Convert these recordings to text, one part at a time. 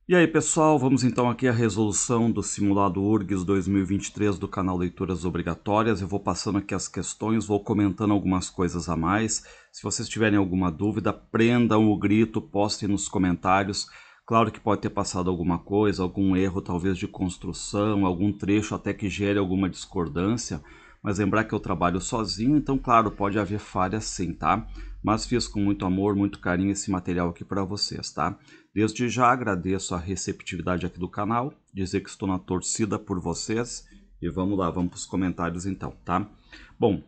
E aí, pessoal, vamos então aqui à resolução do simulado URGS 2023 do canal Leituras Obrigatórias. Eu vou passando aqui as questões, vou comentando algumas coisas a mais. Se vocês tiverem alguma dúvida, prendam o grito, postem nos comentários. Claro que pode ter passado alguma coisa, algum erro talvez de construção, algum trecho até que gere alguma discordância, mas lembrar que eu trabalho sozinho, então claro, pode haver falhas sim, tá? Mas fiz com muito amor, muito carinho esse material aqui para vocês, tá? Desde já agradeço a receptividade aqui do canal, dizer que estou na torcida por vocês e vamos lá, vamos para os comentários então, tá? Bom,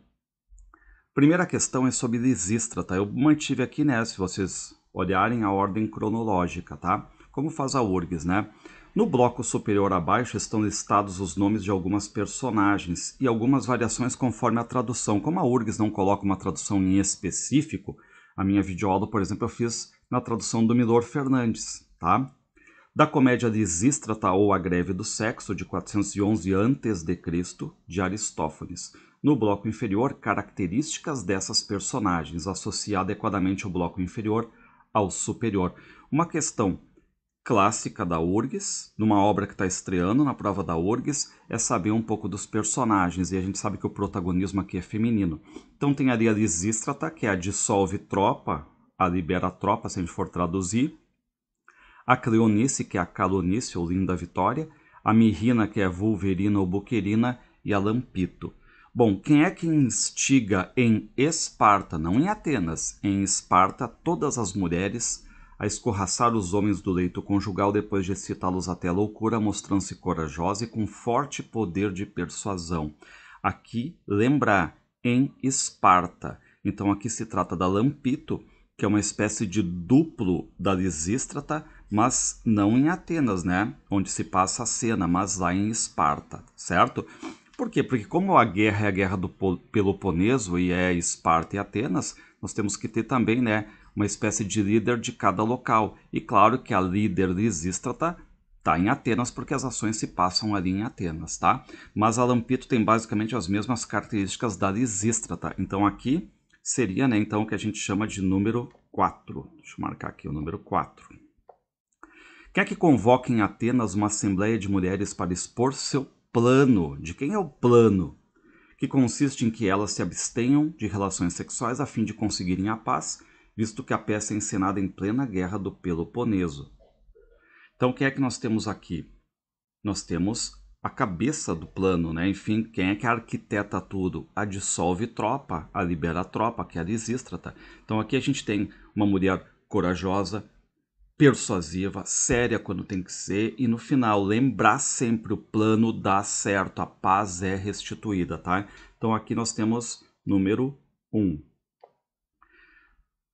primeira questão é sobre Lisístrata. Eu mantive aqui, né, se vocês olharem a ordem cronológica, tá? Como faz a URGS, né? No bloco superior abaixo estão listados os nomes de algumas personagens e algumas variações conforme a tradução. Como a URGS não coloca uma tradução em específico, a minha videoaula, por exemplo, eu fiz na tradução do Milor Fernandes, tá? Da comédia Lisístrata ou A Greve do Sexo, de 411 a.C., de Aristófanes. No bloco inferior, características dessas personagens, associa adequadamente o bloco inferior ao superior. Uma questão clássica da URGS, numa obra que está estreando na prova da URGS, é saber um pouco dos personagens, e a gente sabe que o protagonismo aqui é feminino. Então tem ali a Lisístrata, que é a dissolve tropa, a libera tropa, se a gente for traduzir, a Cleonice, que é a Calonice, ou Linda Vitória, a Mirrina, que é Vulverina ou Boquerina, e a Lampito. Bom, quem é que instiga em Esparta, não em Atenas, em Esparta, todas as mulheres a escorraçar os homens do leito conjugal depois de excitá-los até a loucura, mostrando-se corajosa e com forte poder de persuasão? Aqui, lembrar, em Esparta. Então aqui se trata da Lampito, que é uma espécie de duplo da Lisístrata, mas não em Atenas, né? Onde se passa a cena, mas lá em Esparta, certo? Por quê? Porque como a guerra é a guerra do Peloponeso e é Esparta e Atenas, nós temos que ter também, né, uma espécie de líder de cada local. E claro que a líder Lisístrata está em Atenas porque as ações se passam ali em Atenas, tá? Mas a Lampito tem basicamente as mesmas características da Lisístrata. Então aqui seria, né, então, o que a gente chama de número 4. Deixa eu marcar aqui o número 4. Quer que convoque em Atenas uma assembleia de mulheres para expor seu plano. De quem é o plano? Que consiste em que elas se abstenham de relações sexuais a fim de conseguirem a paz, visto que a peça é encenada em plena guerra do Peloponeso. Então, quem é que nós temos aqui? Nós temos a cabeça do plano, né? Enfim, quem é que arquiteta tudo? A dissolve tropa, a libera tropa, que é a Lisístrata. Então aqui a gente tem uma mulher corajosa, persuasiva, séria quando tem que ser, e no final, lembrar sempre o plano dá certo, a paz é restituída, tá? Então aqui nós temos número 1.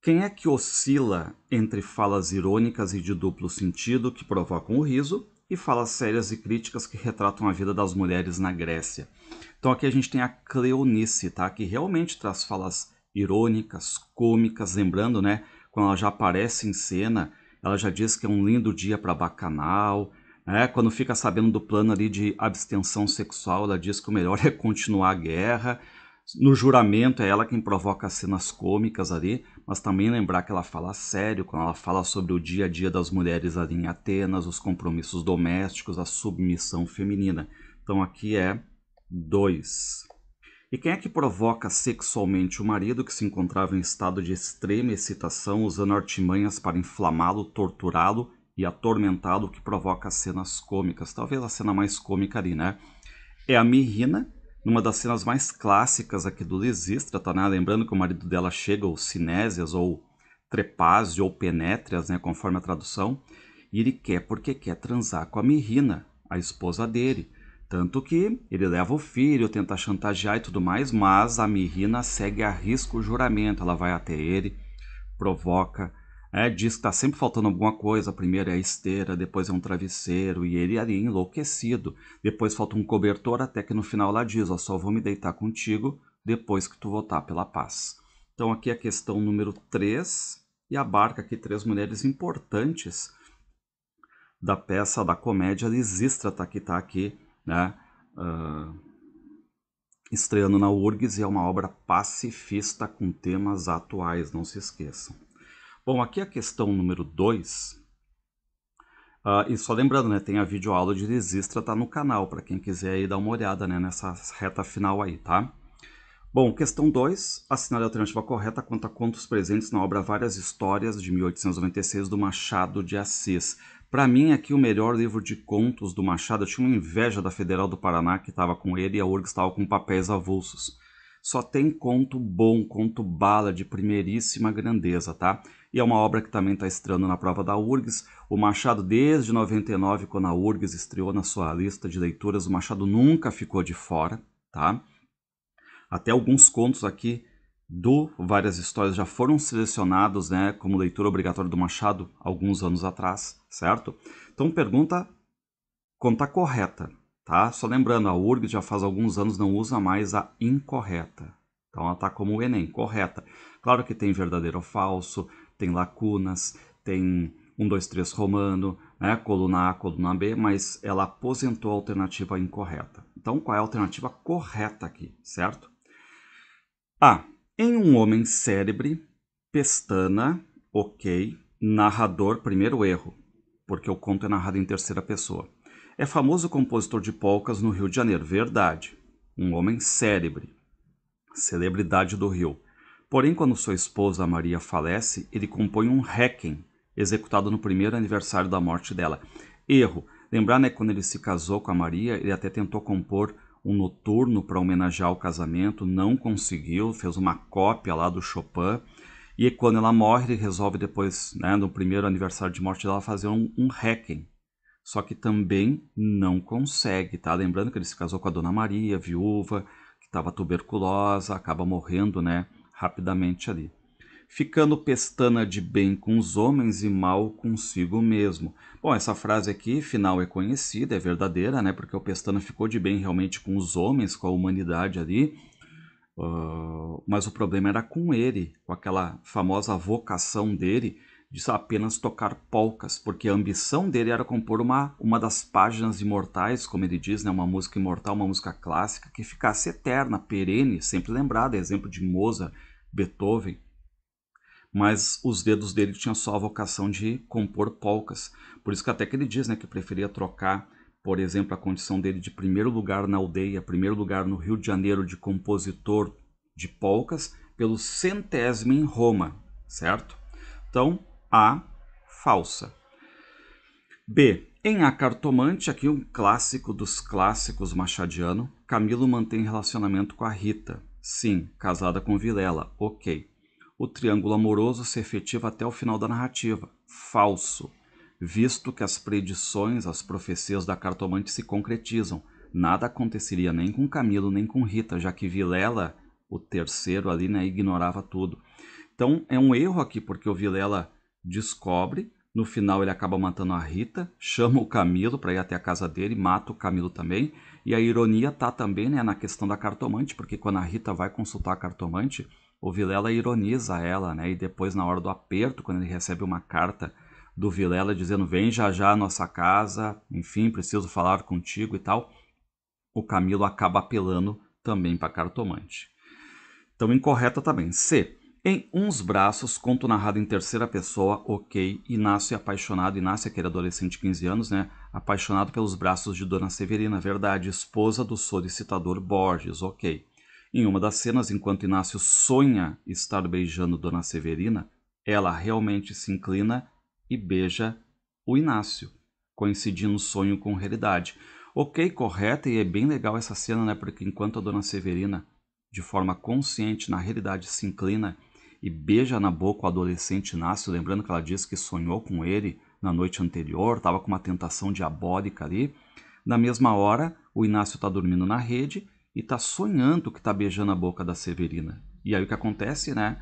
Quem é que oscila entre falas irônicas e de duplo sentido que provocam o riso e falas sérias e críticas que retratam a vida das mulheres na Grécia? Então aqui a gente tem a Cleonice, tá? Que realmente traz falas irônicas, cômicas, lembrando, né? Quando ela já aparece em cena, ela já diz que é um lindo dia para bacanal, né? Quando fica sabendo do plano ali de abstenção sexual, ela diz que o melhor é continuar a guerra. No juramento é ela quem provoca as cenas cômicas ali, mas também lembrar que ela fala sério quando ela fala sobre o dia a dia das mulheres ali em Atenas, os compromissos domésticos, a submissão feminina. Então aqui é 2. E quem é que provoca sexualmente o marido que se encontrava em estado de extrema excitação, usando artimanhas para inflamá-lo, torturá-lo e atormentá-lo, que provoca cenas cômicas? Talvez a cena mais cômica ali, né? É a Mirrina, numa das cenas mais clássicas aqui do Lisístrata, né? Lembrando que o marido dela chega, ou Sinésias, ou Trepásio, ou Penétrias, né? Conforme a tradução, e ele quer porque quer transar com a Mirrina, a esposa dele. Tanto que ele leva o filho, tenta chantagear e tudo mais, mas a Mirrina segue a risco o juramento. Ela vai até ele, provoca, diz que está sempre faltando alguma coisa. Primeiro é a esteira, depois é um travesseiro, e ele ali enlouquecido. Depois falta um cobertor, até que no final ela diz: ó, só vou me deitar contigo depois que tu votar pela paz. Então aqui é a questão número 3, e abarca aqui 3 mulheres importantes da peça, da comédia Lisístrata, que está aqui, né, estreando na URGS, e é uma obra pacifista com temas atuais, não se esqueçam. Bom, aqui a questão número 2, E só lembrando, né, tem a videoaula de Lisístrata, tá no canal, para quem quiser aí dar uma olhada, né, nessa reta final aí, tá? Bom, questão 2. Assinale a alternativa correta quanto a contos presentes na obra Várias Histórias, de 1896, do Machado de Assis. Para mim, aqui o melhor livro de contos do Machado. Eu tinha uma inveja da Federal do Paraná, que estava com ele, e a URGS estava com papéis avulsos. Só tem conto bom, conto bala, de primeiríssima grandeza, tá? E é uma obra que também está estreando na prova da URGS. O Machado, desde 99, quando a URGS estreou na sua lista de leituras, o Machado nunca ficou de fora, tá? Até alguns contos aqui do Várias Histórias já foram selecionados, né, como leitura obrigatória do Machado alguns anos atrás, certo? Então, pergunta conta correta, tá? Só lembrando, a URGS já faz alguns anos não usa mais a incorreta. Então, ela está como o Enem, correta. Claro que tem verdadeiro ou falso, tem lacunas, tem 1, 2, 3 romano, né, coluna A, coluna B, mas ela aposentou a alternativa incorreta. Então, qual é a alternativa correta aqui, certo? A. Em um homem célebre, pestana, ok, narrador, primeiro erro, porque o conto é narrado em terceira pessoa. É famoso compositor de polcas no Rio de Janeiro, verdade. Um homem célebre, celebridade do Rio. Porém, quando sua esposa Maria falece, ele compõe um requiem, executado no primeiro aniversário da morte dela. Erro. Lembrar, né, quando ele se casou com a Maria, ele até tentou compor um noturno para homenagear o casamento, não conseguiu, fez uma cópia lá do Chopin, e quando ela morre, ele resolve depois, né, no primeiro aniversário de morte dela, fazer um requiem. Só que também não consegue, tá? Lembrando que ele se casou com a Dona Maria, viúva, que estava tuberculosa, acaba morrendo, né, rapidamente ali. Ficando pestana de bem com os homens e mal consigo mesmo. Bom, essa frase aqui, final, é conhecida, é verdadeira, né? Porque o Pestana ficou de bem realmente com os homens, com a humanidade ali. Mas o problema era com ele, com aquela famosa vocação dele de apenas tocar polcas, porque a ambição dele era compor uma das páginas imortais, como ele diz, né? Uma música imortal, uma música clássica, que ficasse eterna, perene, sempre lembrada, exemplo de Mozart, Beethoven. Mas os dedos dele tinham só a vocação de compor polcas. Por isso que até que ele diz, né, que preferia trocar, por exemplo, a condição dele de primeiro lugar na aldeia, primeiro lugar no Rio de Janeiro de compositor de polcas, pelo 100º em Roma, certo? Então, A, falsa. B, em A Cartomante, aqui um clássico dos clássicos machadiano, Camilo mantém relacionamento com a Rita. Sim, casada com Vilela, ok. O triângulo amoroso se efetiva até o final da narrativa. Falso, visto que as predições, as profecias da cartomante se concretizam. Nada aconteceria nem com Camilo nem com Rita, já que Vilela, o terceiro ali, né, ignorava tudo. Então é um erro aqui, porque o Vilela descobre, no final ele acaba matando a Rita, chama o Camilo para ir até a casa dele, mata o Camilo também. E a ironia tá também, né, na questão da cartomante, porque quando a Rita vai consultar a cartomante, o Vilela ironiza ela, né? E depois, na hora do aperto, quando ele recebe uma carta do Vilela dizendo vem já já à nossa casa, enfim, preciso falar contigo e tal, o Camilo acaba apelando também para a cartomante. Então, incorreta também. C. Em Uns Braços, conto narrado em terceira pessoa, ok, Inácio é apaixonado, Inácio é aquele adolescente de 15 anos, né? Apaixonado pelos braços de Dona Severina, verdade, esposa do solicitador Borges, ok. Em uma das cenas, enquanto Inácio sonha estar beijando Dona Severina, ela realmente se inclina e beija o Inácio, coincidindo o sonho com realidade. Ok, correta, e é bem legal essa cena, né? Porque enquanto a Dona Severina, de forma consciente, na realidade se inclina e beija na boca o adolescente Inácio, lembrando que ela disse que sonhou com ele na noite anterior, estava com uma tentação diabólica ali. Na mesma hora, o Inácio está dormindo na rede e está sonhando que está beijando a boca da Severina. E aí o que acontece, né?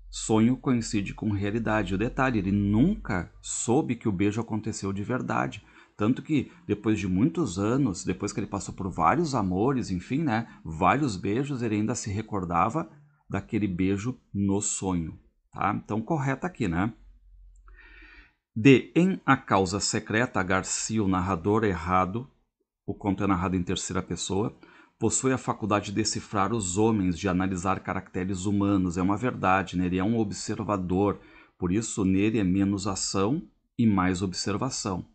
Sonho coincide com realidade. O detalhe, ele nunca soube que o beijo aconteceu de verdade. Tanto que depois de muitos anos, depois que ele passou por vários amores, enfim, né? Vários beijos, ele ainda se recordava daquele beijo no sonho. Tá? Então, correto aqui, né? D. Em A Causa Secreta, Garcia, o narrador errado, o conto é narrado em terceira pessoa, possui a faculdade de decifrar os homens, de analisar caracteres humanos. É uma verdade, né? Ele é um observador, por isso nele é menos ação e mais observação.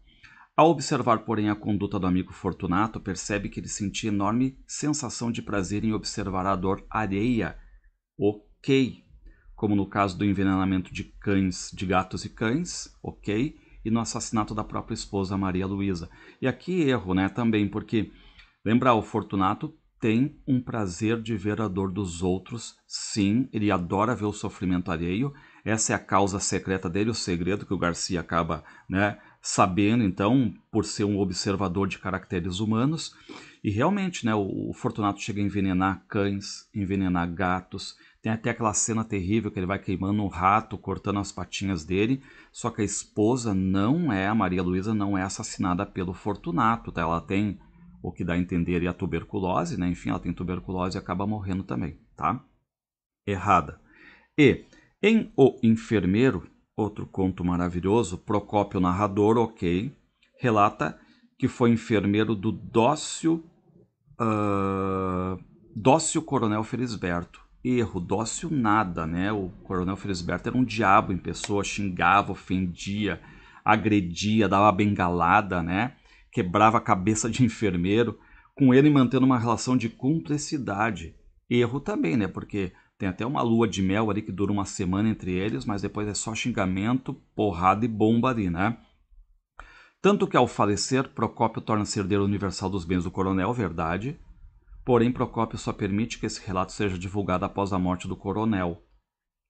Ao observar, porém, a conduta do amigo Fortunato, percebe que ele sentia enorme sensação de prazer em observar a dor alheia. Ok. Como no caso do envenenamento de cães, de gatos e cães, ok. E no assassinato da própria esposa, Maria Luísa. E aqui erro, né, também, porque, lembra, o Fortunato tem um prazer de ver a dor dos outros, sim, ele adora ver o sofrimento alheio, essa é a causa secreta dele, o segredo que o Garcia acaba, né, sabendo, então, por ser um observador de caracteres humanos, e realmente, né, o Fortunato chega a envenenar cães, envenenar gatos, tem até aquela cena terrível que ele vai queimando um rato, cortando as patinhas dele, só que a esposa não é, a Maria Luísa não é assassinada pelo Fortunato, tá? Ela tem o que dá a entender a tuberculose, né? Enfim, ela tem tuberculose e acaba morrendo também, tá? Errada. E em O Enfermeiro, outro conto maravilhoso, Procópio narrador, ok, relata que foi enfermeiro do Dócio Coronel Felisberto. Erro, Dócio nada, né? O Coronel Felisberto era um diabo em pessoa, xingava, ofendia, agredia, dava bengalada, né? Quebrava a cabeça de enfermeiro, com ele mantendo uma relação de cumplicidade. Erro também, né? Porque tem até uma lua de mel ali que dura uma semana entre eles, mas depois é só xingamento, porrada e bomba ali, né? Tanto que ao falecer, Procópio torna-se herdeiro universal dos bens do coronel, verdade. Porém, Procópio só permite que esse relato seja divulgado após a morte do coronel.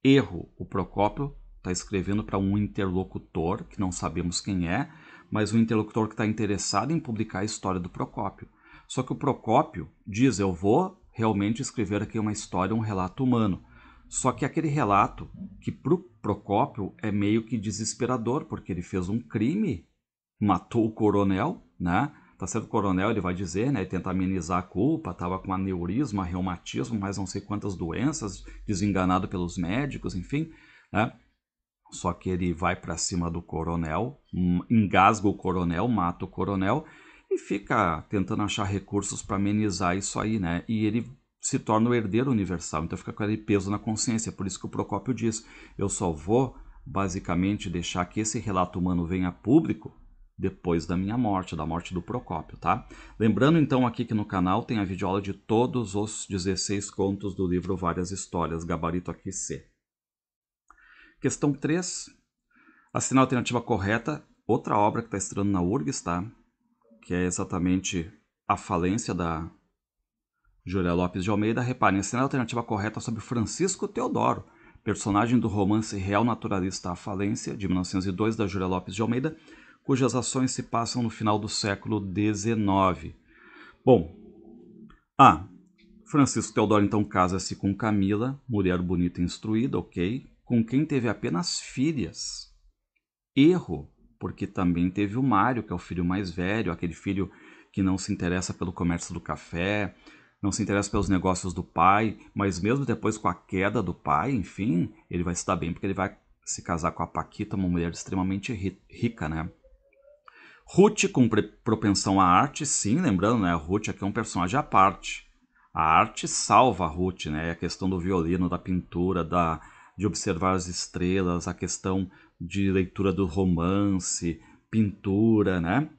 Erro. O Procópio está escrevendo para um interlocutor, que não sabemos quem é, mas um interlocutor que está interessado em publicar a história do Procópio. Só que o Procópio diz, eu vou realmente escrever aqui uma história, um relato humano. Só que aquele relato, que para o Procópio é meio que desesperador, porque ele fez um crime, matou o coronel, né? Tá certo, o coronel, ele vai dizer, né? Tenta amenizar a culpa, tava com aneurisma, reumatismo, mais não sei quantas doenças, desenganado pelos médicos, enfim, né? Só que ele vai para cima do coronel, engasga o coronel, mata o coronel e fica tentando achar recursos para amenizar isso aí, né? E ele se torna o herdeiro universal, então fica com aquele peso na consciência. Por isso que o Procópio diz: eu só vou basicamente deixar que esse relato humano venha a público depois da minha morte, da morte do Procópio, tá? Lembrando então aqui que no canal tem a videoaula de todos os 16 contos do livro Várias Histórias, gabarito aqui C. Questão 3. Assinar a alternativa correta, outra obra que está estreando na URGS, tá? Que é exatamente A Falência, da Júlia Lopes de Almeida. Reparem, assinar a alternativa correta sobre Francisco Teodoro, personagem do romance real naturalista A Falência, de 1902, da Júlia Lopes de Almeida, cujas ações se passam no final do século XIX. Bom, Francisco Teodoro então casa-se com Camila, mulher bonita e instruída, ok, com quem teve apenas filhas. Erro, porque também teve o Mário, que é o filho mais velho, aquele filho que não se interessa pelo comércio do café, não se interessa pelos negócios do pai, mas mesmo depois com a queda do pai, enfim, ele vai se dar bem porque ele vai se casar com a Paquita, uma mulher extremamente rica, né? Ruth com propensão à arte, sim, lembrando, né? A Ruth aqui é um personagem à parte. A arte salva a Ruth, né? A questão do violino, da pintura, de observar as estrelas, a questão de leitura do romance, pintura, né?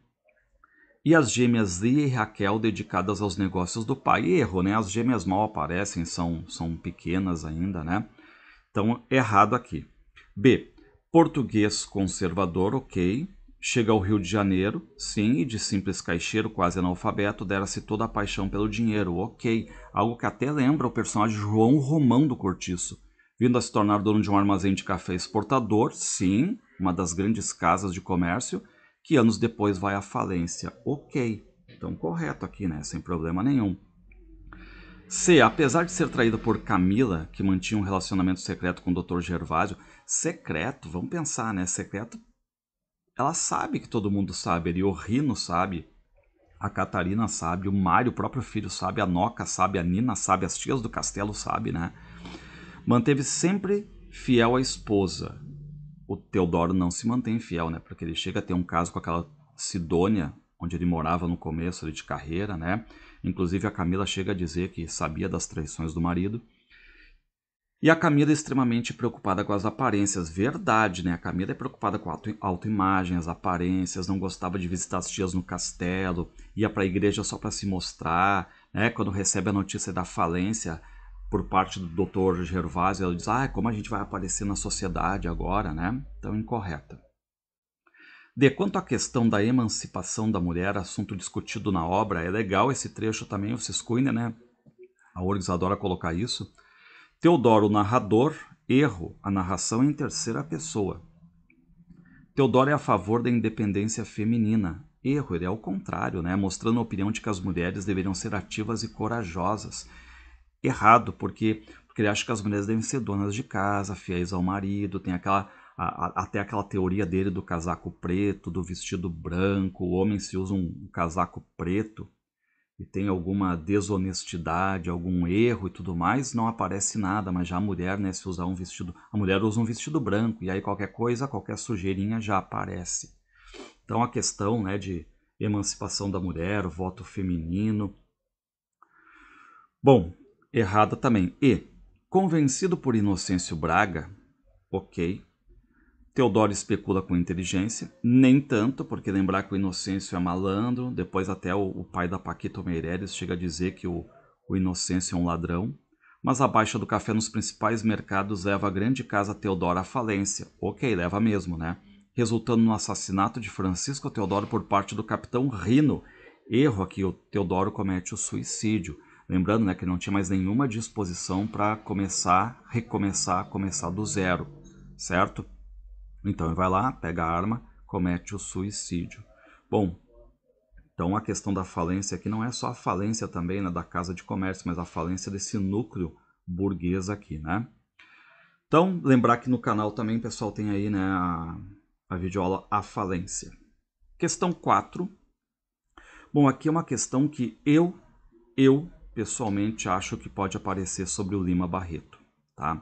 E as gêmeas Lia e Raquel dedicadas aos negócios do pai. Erro, né? As gêmeas mal aparecem, são pequenas ainda, né? Então, errado aqui. B. Português conservador, ok. Chega ao Rio de Janeiro, sim, e de simples caixeiro, quase analfabeto, dera-se toda a paixão pelo dinheiro, ok. Algo que até lembra o personagem João Romão do Cortiço. Vindo a se tornar dono de um armazém de café exportador, sim, uma das grandes casas de comércio, que anos depois vai à falência, ok. Então, correto aqui, né? Sem problema nenhum. C. Apesar de ser traída por Camila, que mantinha um relacionamento secreto com o Dr. Gervásio, secreto, vamos pensar, né? Secreto, ela sabe que todo mundo sabe ali, o Rino sabe, a Catarina sabe, o Mário, o próprio filho sabe, a Noca sabe, a Nina sabe, as tias do castelo sabe, né? Manteve sempre fiel à esposa. O Teodoro não se mantém fiel, né? Porque ele chega a ter um caso com aquela Sidônia, onde ele morava no começo ali de carreira, né? Inclusive a Camila chega a dizer que sabia das traições do marido. E a Camila é extremamente preocupada com as aparências. Verdade, né? A Camila é preocupada com a autoimagem, as aparências, não gostava de visitar as tias no castelo, ia para a igreja só para se mostrar, né? Quando recebe a notícia da falência por parte do Dr. Gervásio, ela diz, como a gente vai aparecer na sociedade agora, né? Então, incorreta. Quanto à questão da emancipação da mulher, assunto discutido na obra, é legal esse trecho também, o Ciscuine, né? A Urgs adora colocar isso. Teodoro, narrador, erro, a narração em terceira pessoa. Teodoro é a favor da independência feminina. Erro, ele é o contrário, né? Mostrando a opinião de que as mulheres deveriam ser ativas e corajosas. Errado, porque ele acha que as mulheres devem ser donas de casa, fiéis ao marido, tem até aquela teoria dele do casaco preto, do vestido branco, o homem se usa um casaco preto e tem alguma desonestidade, algum erro e tudo mais, não aparece nada, mas já a mulher, né, se usar um vestido, a mulher usa um vestido branco, e aí qualquer coisa, qualquer sujeirinha já aparece. Então a questão, né, de emancipação da mulher, voto feminino. Bom, errada também. E, convencido por Inocêncio Braga, ok, Teodoro especula com inteligência, nem tanto, porque lembrar que o Inocêncio é malandro, depois até o pai da Paquita Meireles chega a dizer que o Inocêncio é um ladrão, mas a baixa do café nos principais mercados leva a grande casa Teodoro à falência. Ok, leva mesmo, né? Resultando no assassinato de Francisco Teodoro por parte do capitão Rino. Erro aqui, o Teodoro comete o suicídio. Lembrando, né, que ele não tinha mais nenhuma disposição para começar do zero, certo? Então ele vai lá, pega a arma, comete o suicídio. Bom, então a questão da falência aqui não é só a falência também, né, da casa de comércio, mas a falência desse núcleo burguês aqui, né? Então, lembrar que no canal também, pessoal, tem aí, né, a videoaula A Falência. Questão 4. Bom, aqui é uma questão que eu pessoalmente acho que pode aparecer sobre o Lima Barreto, tá?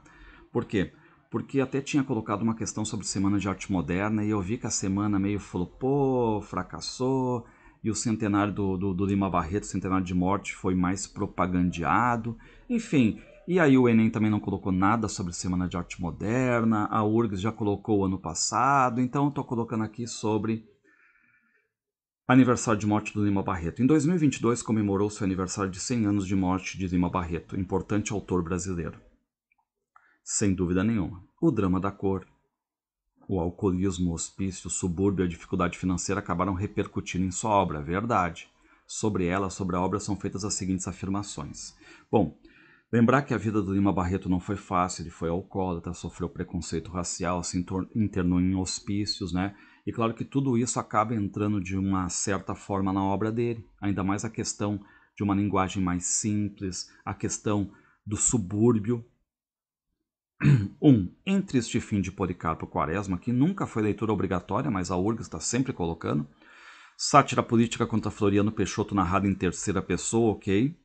Por quê? Porque até tinha colocado uma questão sobre Semana de Arte Moderna e eu vi que a semana meio flopou, fracassou, e o centenário do Lima Barreto, centenário de morte, foi mais propagandeado. Enfim, e aí o Enem também não colocou nada sobre Semana de Arte Moderna, a URGS já colocou o ano passado, então eu estou colocando aqui sobre aniversário de morte do Lima Barreto. Em 2022 comemorou-se o aniversário de 100 anos de morte de Lima Barreto, importante autor brasileiro. Sem dúvida nenhuma. O drama da cor, o alcoolismo, o hospício, o subúrbio e a dificuldade financeira acabaram repercutindo em sua obra, verdade. Sobre ela, sobre a obra, são feitas as seguintes afirmações. Bom, lembrar que a vida do Lima Barreto não foi fácil, ele foi alcoólatra, sofreu preconceito racial, se internou em hospícios, né? E claro que tudo isso acaba entrando de uma certa forma na obra dele, ainda mais a questão de uma linguagem mais simples, a questão do subúrbio. Em Triste Fim de Policarpo Quaresma, que nunca foi leitura obrigatória, mas a URGS está sempre colocando. Sátira política contra Floriano Peixoto narrada em terceira pessoa, ok.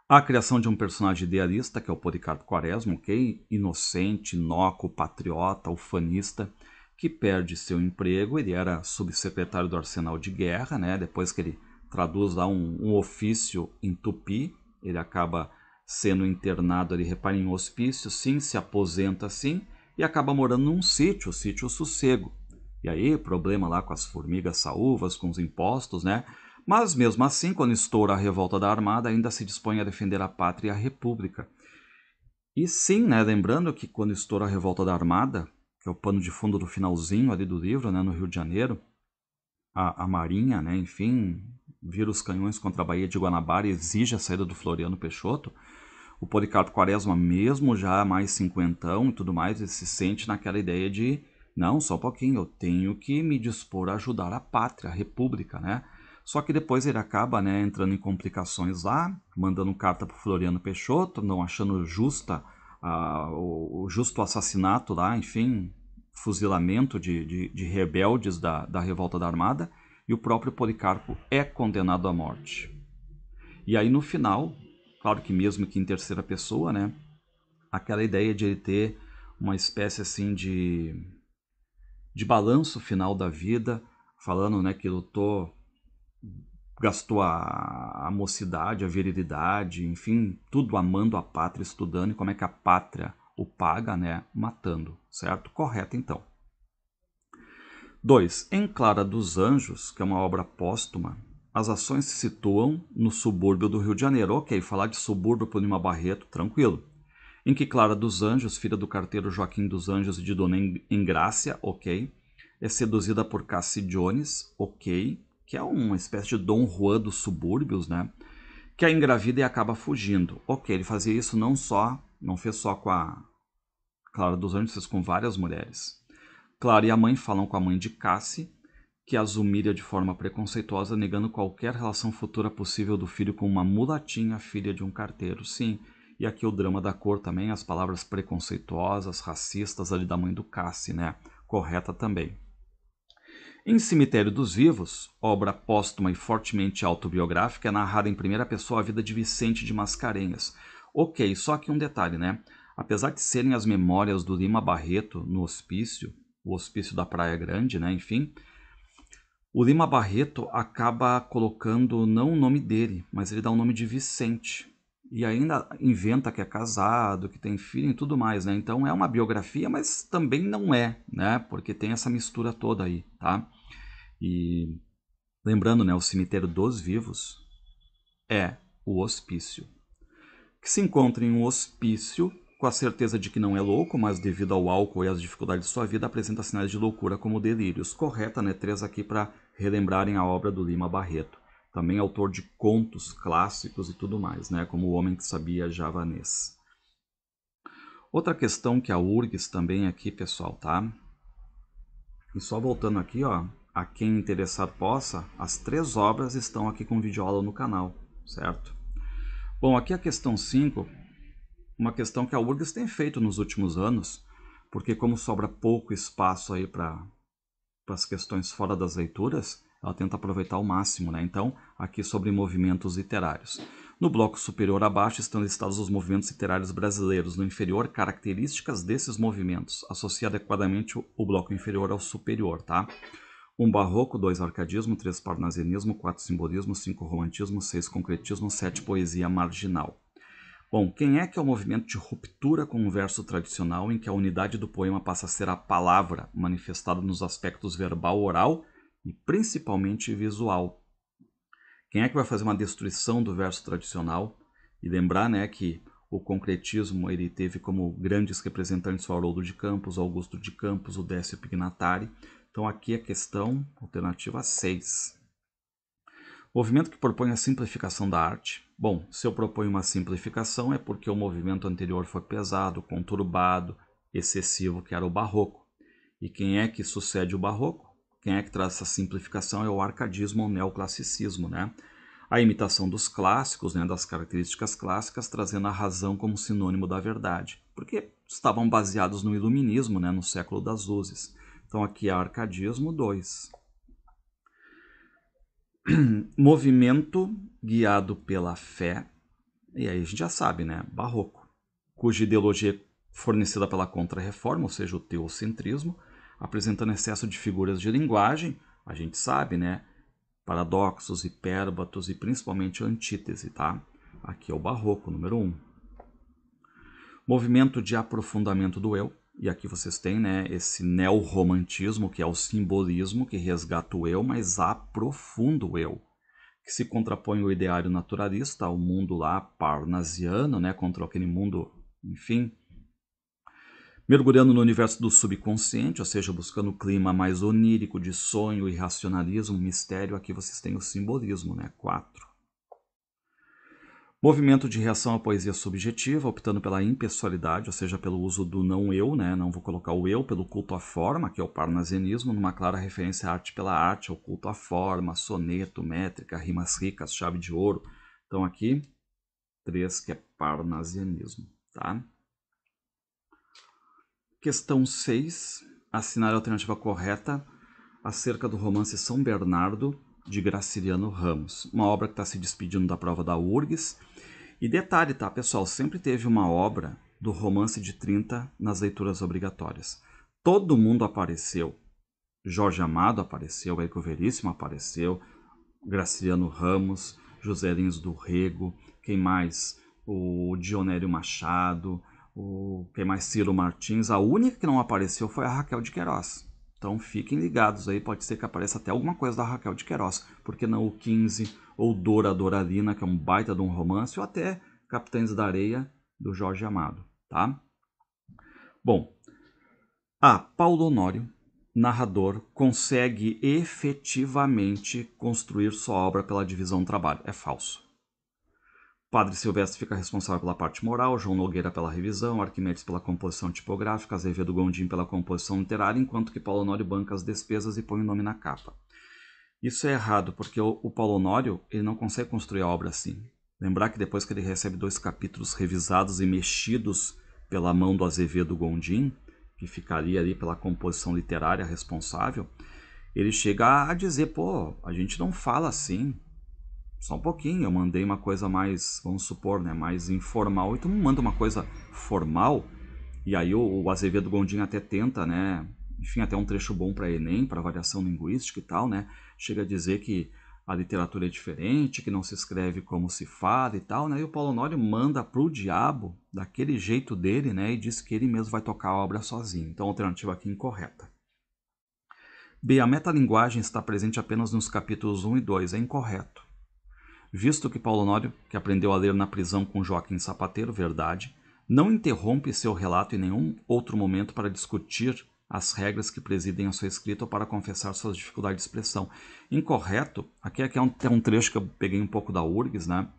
A criação de um personagem idealista, que é o Policarpo Quaresma, ok. Inocente, inócuo, patriota, ufanista, que perde seu emprego. Ele era subsecretário do Arsenal de Guerra, né? Depois que ele traduz lá um ofício em tupi, ele acaba sendo internado ali, repara, em hospício, sim, se aposenta sim, e acaba morando num sítio, o sítio Sossego. E aí, problema lá com as formigas saúvas, com os impostos, né? Mas mesmo assim, quando estoura a revolta da Armada, ainda se dispõe a defender a pátria e a república. E sim, né, lembrando que quando estoura a revolta da Armada, que é o pano de fundo do finalzinho ali do livro, né, no Rio de Janeiro, a Marinha, né, enfim, vira os canhões contra a Baía de Guanabara e exige a saída do Floriano Peixoto. O Policarpo Quaresma, mesmo já mais cinquentão e tudo mais, ele se sente naquela ideia de, não, só um pouquinho, eu tenho que me dispor a ajudar a pátria, a república, né? Só que depois ele acaba, né, entrando em complicações lá, mandando carta para Floriano Peixoto, não achando justa o justo assassinato lá, enfim, fuzilamento de rebeldes da revolta da Armada, e o próprio Policarpo é condenado à morte. E aí no final, claro que mesmo que em terceira pessoa, né, aquela ideia de ele ter uma espécie assim de balanço final da vida, falando, né, que lutou gastou a mocidade, a virilidade, enfim, tudo amando a pátria, estudando, e como é que a pátria o paga, né? Matando, certo? Correto, então. 2. Em Clara dos Anjos, que é uma obra póstuma, as ações se situam no subúrbio do Rio de Janeiro. Ok, falar de subúrbio por Lima Barreto, tranquilo. Em que Clara dos Anjos, filha do carteiro Joaquim dos Anjos e de Dona Engrácia, ok, é seduzida por Cassie Jones, ok, que é uma espécie de Dom Juan dos subúrbios, né? Que a engravida e acaba fugindo. Ok, ele fazia isso não fez só com a Clara dos Anjos, fez com várias mulheres. Clara e a mãe falam com a mãe de Cassie, que as humilha de forma preconceituosa, negando qualquer relação futura possível do filho com uma mulatinha, filha de um carteiro. Sim, e aqui o drama da cor também, as palavras preconceituosas, racistas ali da mãe do Cassie, né? Correta também. Em Cemitério dos Vivos, obra póstuma e fortemente autobiográfica, é narrada em primeira pessoa a vida de Vicente de Mascarenhas. Ok, só que um detalhe, né? Apesar de serem as memórias do Lima Barreto no hospício, o hospício da Praia Grande, né? Enfim, o Lima Barreto acaba colocando não o nome dele, mas ele dá o nome de Vicente. E ainda inventa que é casado, que tem filho e tudo mais, né? Então é uma biografia, mas também não é, né? Porque tem essa mistura toda aí, tá? E lembrando, né, o Cemitério dos Vivos é o hospício. Que se encontra em um hospício com a certeza de que não é louco, mas devido ao álcool e às dificuldades de sua vida, apresenta sinais de loucura como delírios. Correta, né? 3 aqui para relembrarem a obra do Lima Barreto. Também autor de contos clássicos e tudo mais, né? Como O Homem que Sabia Javanês. Outra questão que a URGS também aqui, pessoal, tá? E só voltando aqui, ó, a quem interessar possa, as 3 obras estão aqui com videoaula no canal, certo? Bom, aqui a questão 5, uma questão que a URGS tem feito nos últimos anos, porque como sobra pouco espaço aí para as questões fora das leituras, ela tenta aproveitar ao máximo, né? Então, aqui sobre movimentos literários. No bloco superior abaixo estão listados os movimentos literários brasileiros. No inferior, características desses movimentos. Associe adequadamente o bloco inferior ao superior, tá? 1 barroco, 2 arcadismo, 3 parnasianismo, 4 simbolismo, 5 romantismo, 6 concretismo, 7 poesia marginal. Bom, quem é que é o movimento de ruptura com o verso tradicional em que a unidade do poema passa a ser a palavra, manifestada nos aspectos verbal, oral e principalmente visual? Quem é que vai fazer uma destruição do verso tradicional? E lembrar, né, que o concretismo ele teve como grandes representantes o Haroldo de Campos, Augusto de Campos, o Décio Pignatari. Então aqui a questão alternativa 6. Movimento que propõe a simplificação da arte. Bom, se eu proponho uma simplificação é porque o movimento anterior foi pesado, conturbado, excessivo, que era o barroco. E quem é que sucede o barroco? Quem é que traz essa simplificação é o arcadismo ou neoclassicismo, né? A imitação dos clássicos, né, das características clássicas, trazendo a razão como sinônimo da verdade, porque estavam baseados no iluminismo, né, no século das luzes. Então aqui é arcadismo 2. Movimento guiado pela fé, e aí a gente já sabe, né? Barroco, cuja ideologia é fornecida pela Contra-Reforma, ou seja, o teocentrismo, apresentando excesso de figuras de linguagem, a gente sabe, né? Paradoxos, hipérbatos e principalmente antítese, tá? Aqui é o Barroco, número 1. Movimento de aprofundamento do eu, e aqui vocês têm, né, esse neorromantismo, que é o simbolismo que resgata o eu, mas aprofunda o eu, que se contrapõe ao ideário naturalista, ao mundo lá parnasiano, né, contra aquele mundo, enfim, mergulhando no universo do subconsciente, ou seja, buscando o clima mais onírico de sonho, irracionalismo, mistério. Aqui vocês têm o simbolismo, né, 4. Movimento de reação à poesia subjetiva, optando pela impessoalidade, ou seja, pelo uso do não eu, né? Não vou colocar o eu, pelo culto à forma, que é o parnasianismo, numa clara referência à arte pela arte, ao culto à forma, soneto, métrica, rimas ricas, chave de ouro. Então aqui, 3, que é parnasianismo, tá? Questão 6, assinar a alternativa correta acerca do romance São Bernardo, de Graciliano Ramos. Uma obra que está se despedindo da prova da URGS. E detalhe, tá, pessoal? Sempre teve uma obra do romance de 30 nas leituras obrigatórias. Todo mundo apareceu. Jorge Amado apareceu, Érico Veríssimo apareceu, Graciliano Ramos, José Lins do Rego, quem mais? O Dionério Machado, quem mais? Ciro Martins. A única que não apareceu foi a Raquel de Queiroz. Então fiquem ligados aí, pode ser que apareça até alguma coisa da Raquel de Queiroz. Porque não o 15, ou Dora Doralina, que é um baita de um romance, ou até Capitães da Areia, do Jorge Amado, tá? Bom, Paulo Honório, narrador, consegue efetivamente construir sua obra pela divisão do trabalho. É falso. Padre Silvestre fica responsável pela parte moral, João Nogueira pela revisão, Arquimedes pela composição tipográfica, Azevedo Gondim pela composição literária, enquanto que Paulo Honório banca as despesas e põe o nome na capa. Isso é errado, porque o Paulo Honório ele não consegue construir a obra assim. Lembrar que depois que ele recebe 2 capítulos revisados e mexidos pela mão do Azevedo Gondim, que ficaria ali pela composição literária responsável, ele chega a dizer, pô, a gente não fala assim, só um pouquinho, eu mandei uma coisa mais, vamos supor, né, mais informal, e tu me manda uma coisa formal, e aí o Azevedo Gondim até tenta, né, enfim, até um trecho bom para Enem, para variação linguística e tal, né, chega a dizer que a literatura é diferente, que não se escreve como se fala e tal, né, e o Paulo Honório manda pro diabo, daquele jeito dele, né, e diz que ele mesmo vai tocar a obra sozinho. Então, a alternativa aqui é incorreta. B. A metalinguagem está presente apenas nos capítulos 1 e 2, é incorreto. Visto que Paulo Honório, que aprendeu a ler na prisão com Joaquim Sapateiro, verdade, não interrompe seu relato em nenhum outro momento para discutir as regras que presidem a sua escrita ou para confessar suas dificuldades de expressão. Incorreto, aqui é um trecho que eu peguei um pouco da URGS, né?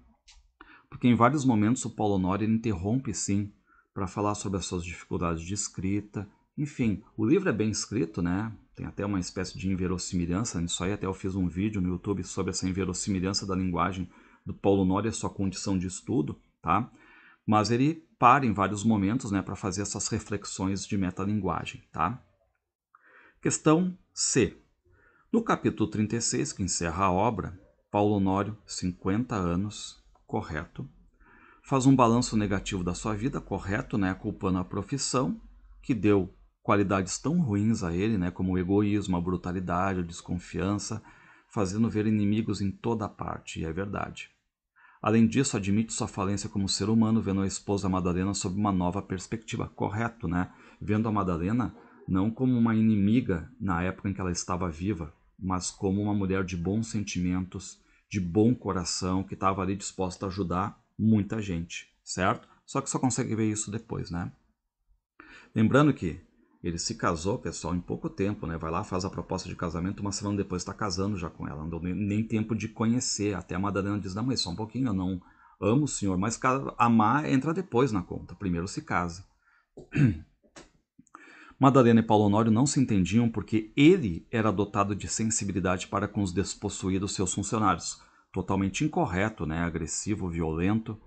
Porque em vários momentos o Paulo Honório interrompe sim para falar sobre as suas dificuldades de escrita. Enfim, o livro é bem escrito, né? Tem até uma espécie de inverossimilhança nisso aí. Até eu fiz um vídeo no YouTube sobre essa inverossimilhança da linguagem do Paulo Honório e a sua condição de estudo, tá? Mas ele para em vários momentos, né, para fazer essas reflexões de metalinguagem, tá? Questão C. No capítulo 36, que encerra a obra, Paulo Honório, 50 anos, correto, faz um balanço negativo da sua vida, correto, né, culpando a profissão, que deu qualidades tão ruins a ele, né, como o egoísmo, a brutalidade, a desconfiança, fazendo ver inimigos em toda parte, e é verdade. Além disso, admite sua falência como ser humano, vendo a esposa Madalena sob uma nova perspectiva, correto, né? Vendo a Madalena não como uma inimiga na época em que ela estava viva, mas como uma mulher de bons sentimentos, de bom coração, que estava ali disposta a ajudar muita gente, certo? Só que só consegue ver isso depois, né? Lembrando que ele se casou, pessoal, em pouco tempo, né? Vai lá, faz a proposta de casamento, uma semana depois está casando já com ela. Não deu nem tempo de conhecer. Até a Madalena diz, não, mas só um pouquinho, eu não amo o senhor. Mas amar entra depois na conta. Primeiro se casa. Madalena e Paulo Honório não se entendiam porque ele era dotado de sensibilidade para com os despossuídos seus funcionários. Totalmente incorreto, né? Agressivo, violento,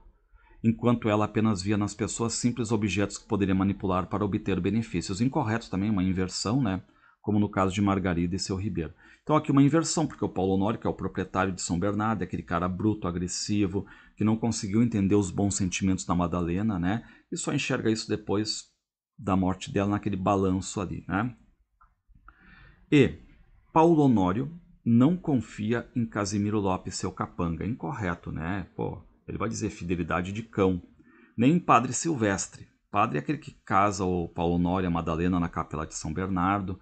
enquanto ela apenas via nas pessoas simples objetos que poderia manipular para obter benefícios. Incorreto também, uma inversão, né? Como no caso de Margarida e seu Ribeiro. Então aqui uma inversão, porque o Paulo Honório, que é o proprietário de São Bernardo, é aquele cara bruto, agressivo, que não conseguiu entender os bons sentimentos da Madalena, né? E só enxerga isso depois da morte dela, naquele balanço ali, né? E Paulo Honório não confia em Casimiro Lopes, seu capanga. Incorreto, né? Pô, ele vai dizer fidelidade de cão. Nem em Padre Silvestre. Padre é aquele que casa o Paulo Honório e a Madalena na capela de São Bernardo,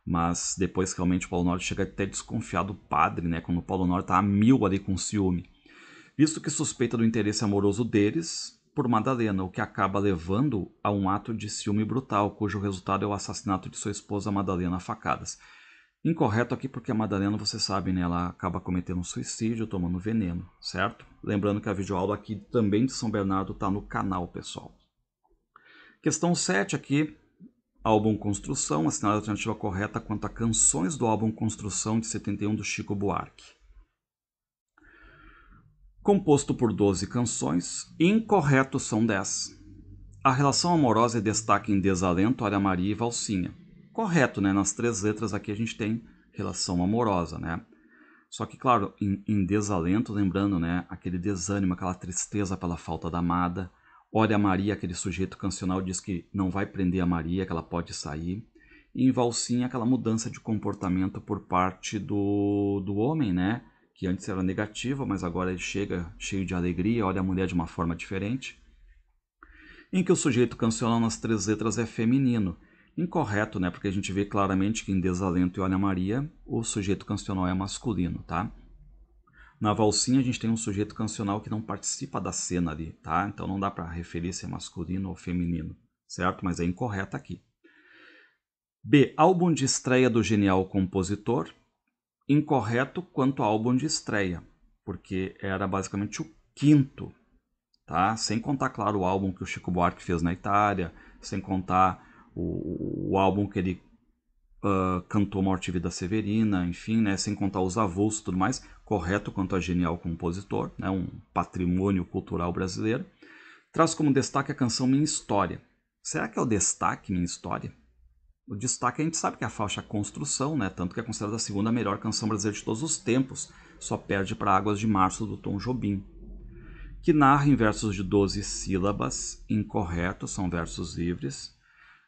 mas depois realmente o Paulo Honório chega até a desconfiar do padre, né? Quando o Paulo Honório tá a mil ali com ciúme. Visto que suspeita do interesse amoroso deles por Madalena, o que acaba levando a um ato de ciúme brutal, cujo resultado é o assassinato de sua esposa Madalena a facadas. Incorreto aqui porque a Madalena, você sabe, né, ela acaba cometendo um suicídio, tomando veneno, certo? Lembrando que a videoaula aqui também de São Bernardo está no canal, pessoal. Questão 7 aqui, álbum Construção, assinala a alternativa correta quanto a canções do álbum Construção de 71 do Chico Buarque. Composto por 12 canções, incorreto são 10. A relação amorosa é destaque em Desalento, Olha Maria e Valsinha. Correto, né? Nas 3 letras aqui a gente tem relação amorosa, né? Só que, claro, em Desalento, lembrando, né? Aquele desânimo, aquela tristeza pela falta da amada. Olha Maria, aquele sujeito cancional diz que não vai prender a Maria, que ela pode sair. E em Valsinha, aquela mudança de comportamento por parte do homem, né? que antes era negativa, mas agora ele chega cheio de alegria, olha a mulher de uma forma diferente. Em que o sujeito cancional nas 3 letras é feminino. Incorreto, né? Porque a gente vê claramente que em Desalento e Olha Maria, o sujeito cancional é masculino, tá? Na valsinha a gente tem um sujeito cancional que não participa da cena ali, tá? Então não dá para referir se é masculino ou feminino, certo? Mas é incorreto aqui. B. Álbum de estreia do genial compositor. Incorreto quanto ao álbum de estreia, porque era basicamente o 5º, tá? Sem contar, claro, o álbum que o Chico Buarque fez na Itália, sem contar o álbum que ele cantou Morte e Vida Severina, enfim, né? Sem contar os avulsos e tudo mais. Correto quanto a genial compositor, né? Um patrimônio cultural brasileiro. Traz como destaque a canção Minha História. Será que é o destaque Minha História? O destaque a gente sabe que é a faixa Construção, né? Tanto que é considerada a 2ª melhor canção brasileira de todos os tempos. Só perde para Águas de Março do Tom Jobim. Que narra em versos de 12 sílabas, incorreto, são versos livres,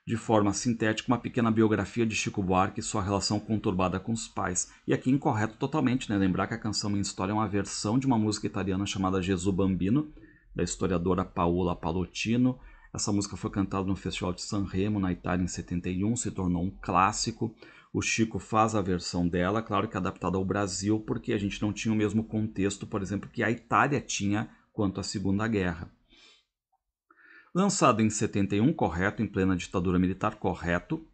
de forma sintética, uma pequena biografia de Chico Buarque e sua relação conturbada com os pais. E aqui incorreto totalmente, né? Lembrar que a canção Minha História é uma versão de uma música italiana chamada Gesù Bambino, da historiadora Paola Pallottino. Essa música foi cantada no Festival de Sanremo, na Itália, em 71, se tornou um clássico. O Chico faz a versão dela, claro que adaptada ao Brasil, porque a gente não tinha o mesmo contexto, por exemplo, que a Itália tinha quanto à Segunda Guerra. Lançado em 71, correto, em plena ditadura militar, correto.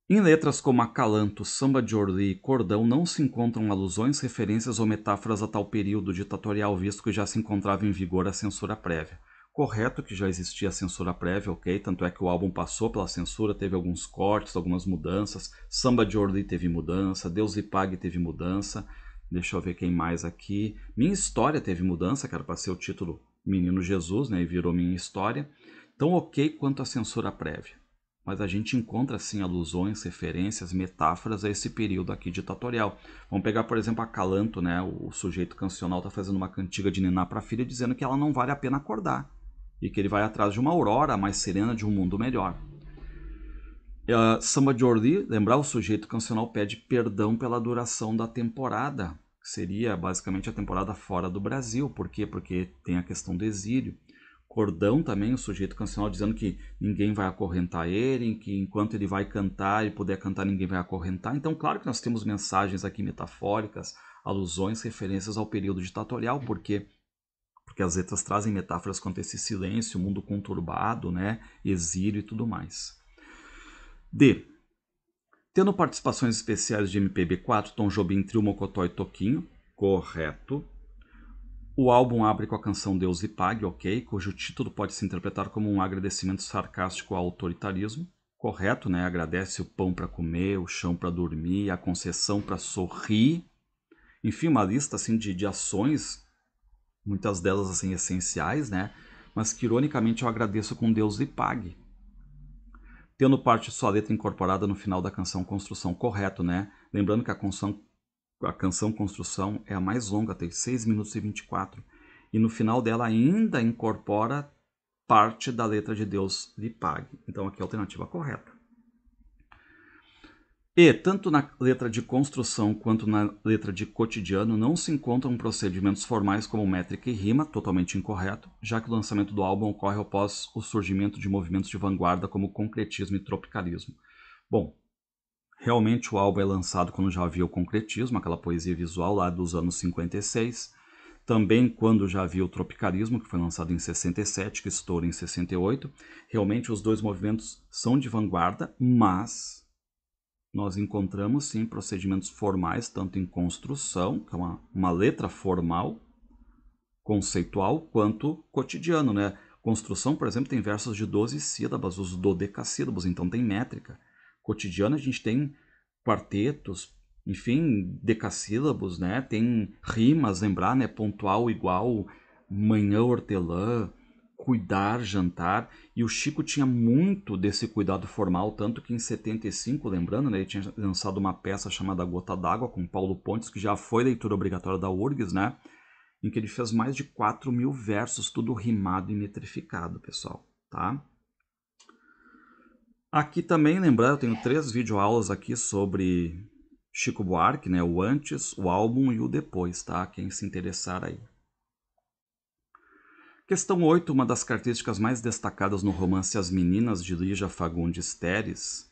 Em letras como Acalanto, Samba de Orly e Cordão não se encontram alusões, referências ou metáforas a tal período ditatorial, visto que já se encontrava em vigor a censura prévia. Correto que já existia a censura prévia, ok? Tanto é que o álbum passou pela censura, teve alguns cortes, algumas mudanças. Samba de Orly teve mudança, Deus lhe pague teve mudança. Deixa eu ver quem mais aqui. Minha História teve mudança, que era para ser o título Menino Jesus, né? E virou Minha História. Então, ok quanto à censura prévia. Mas a gente encontra, sim, alusões, referências, metáforas a esse período aqui ditatorial. Vamos pegar, por exemplo, Acalanto, né? O sujeito cancional está fazendo uma cantiga de niná para a filha, dizendo que ela não vale a pena acordar. E que ele vai atrás de uma aurora mais serena, de um mundo melhor. Samba de Orly, lembrar, o sujeito cancional pede perdão pela duração da temporada, que seria basicamente a temporada fora do Brasil. Por quê? Porque tem a questão do exílio. Cordão também, o sujeito cancional dizendo que ninguém vai acorrentar ele, que enquanto ele vai cantar e puder cantar, ninguém vai acorrentar. Então, claro que nós temos mensagens aqui metafóricas, alusões, referências ao período ditatorial, porque as letras trazem metáforas quanto a esse silêncio, mundo conturbado, né, exílio e tudo mais. D. Tendo participações especiais de MPB4, Tom Jobim, Trio Mocotó e Toquinho, correto. O álbum abre com a canção Deus lhe pague, ok, cujo título pode se interpretar como um agradecimento sarcástico ao autoritarismo, correto, né? Agradece o pão para comer, o chão para dormir, a concessão para sorrir, enfim, uma lista assim de ações, muitas delas assim essenciais, né? Mas que ironicamente eu agradeço com Deus lhe pague. Tendo parte de sua letra incorporada no final da canção Construção, correto, né? Lembrando que a canção Construção é a mais longa, tem 6 minutos e 24. E no final dela ainda incorpora parte da letra de Deus lhe pague. Então aqui é a alternativa correta. E, tanto na letra de construção quanto na letra de cotidiano, não se encontram procedimentos formais como métrica e rima, totalmente incorreto, já que o lançamento do álbum ocorre após o surgimento de movimentos de vanguarda como concretismo e tropicalismo. Bom, realmente o álbum é lançado quando já havia o concretismo, aquela poesia visual lá dos anos 56. Também quando já havia o tropicalismo, que foi lançado em 67, que estoura em 68. Realmente os dois movimentos são de vanguarda, mas nós encontramos sim procedimentos formais, tanto em construção, que é uma letra formal, conceitual, quanto cotidiano, né? Construção, por exemplo, tem versos de 12 sílabas, os dodecassílabos, então tem métrica. Cotidiano a gente tem quartetos, enfim, decassílabos, né? Tem rimas, lembrar, né? Pontual, igual, manhã, hortelã, cuidar, jantar. E o Chico tinha muito desse cuidado formal, tanto que em 75, lembrando, né? Ele tinha lançado uma peça chamada Gota d'Água, com Paulo Pontes, que já foi leitura obrigatória da URGS, né? Em que ele fez mais de 4.000 versos, tudo rimado e metrificado, pessoal, tá? Aqui também, lembrar, eu tenho 3 videoaulas aqui sobre Chico Buarque, né? O antes, o álbum e o depois, tá? Quem se interessar aí. Questão 8, uma das características mais destacadas no romance As Meninas de Lígia Fagundes Teres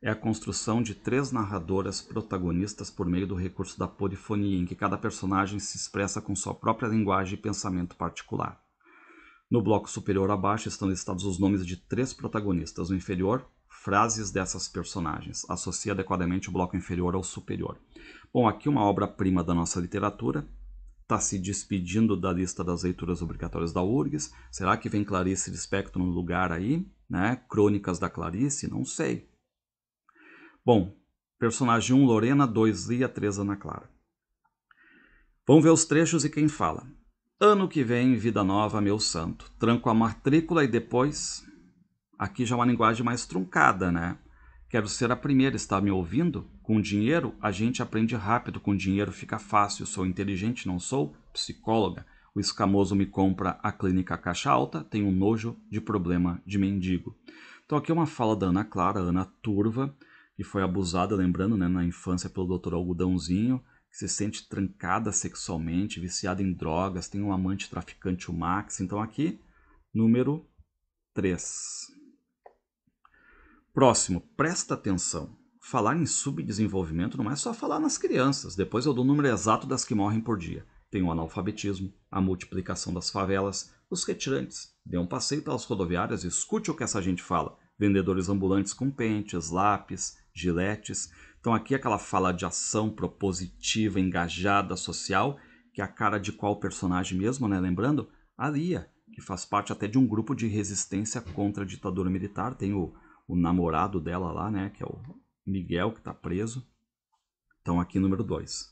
é a construção de 3 narradoras protagonistas por meio do recurso da polifonia, em que cada personagem se expressa com sua própria linguagem e pensamento particular. No bloco superior abaixo estão listados os nomes de 3 protagonistas. No inferior, frases dessas personagens. Associe adequadamente o bloco inferior ao superior. Bom, aqui uma obra-prima da nossa literatura. Está se despedindo da lista das leituras obrigatórias da URGS. Será que vem Clarice Lispector no lugar aí? Né? Crônicas da Clarice? Não sei. Bom, personagem 1, Lorena, 2, Lia, 3, Ana Clara. Vamos ver os trechos e quem fala. Ano que vem, vida nova, meu santo. Tranco a matrícula e depois... Aqui já é uma linguagem mais truncada, né? Quero ser a primeira, está me ouvindo? Com dinheiro, a gente aprende rápido, com dinheiro fica fácil. Sou inteligente, não sou? Psicóloga. O escamoso me compra a clínica caixa alta, tenho um nojo de problema de mendigo. Então aqui é uma fala da Ana Clara, Ana Turva, que foi abusada, lembrando, né, na infância pelo Dr. Algodãozinho, que se sente trancada sexualmente, viciada em drogas, tem um amante traficante, o Max. Então aqui, número 3. Próximo, presta atenção. Falar em subdesenvolvimento não é só falar nas crianças. Depois eu dou o número exato das que morrem por dia. Tem o analfabetismo, a multiplicação das favelas, os retirantes. Dê um passeio pelas rodoviárias e escute o que essa gente fala. Vendedores ambulantes com pentes, lápis, giletes. Então aqui aquela fala de ação propositiva, engajada, social, que é a cara de qual personagem mesmo, né? Lembrando? A Lia, que faz parte até de um grupo de resistência contra a ditadura militar. Tem o namorado dela lá, né, que é o Miguel, que está preso. Então aqui número 2.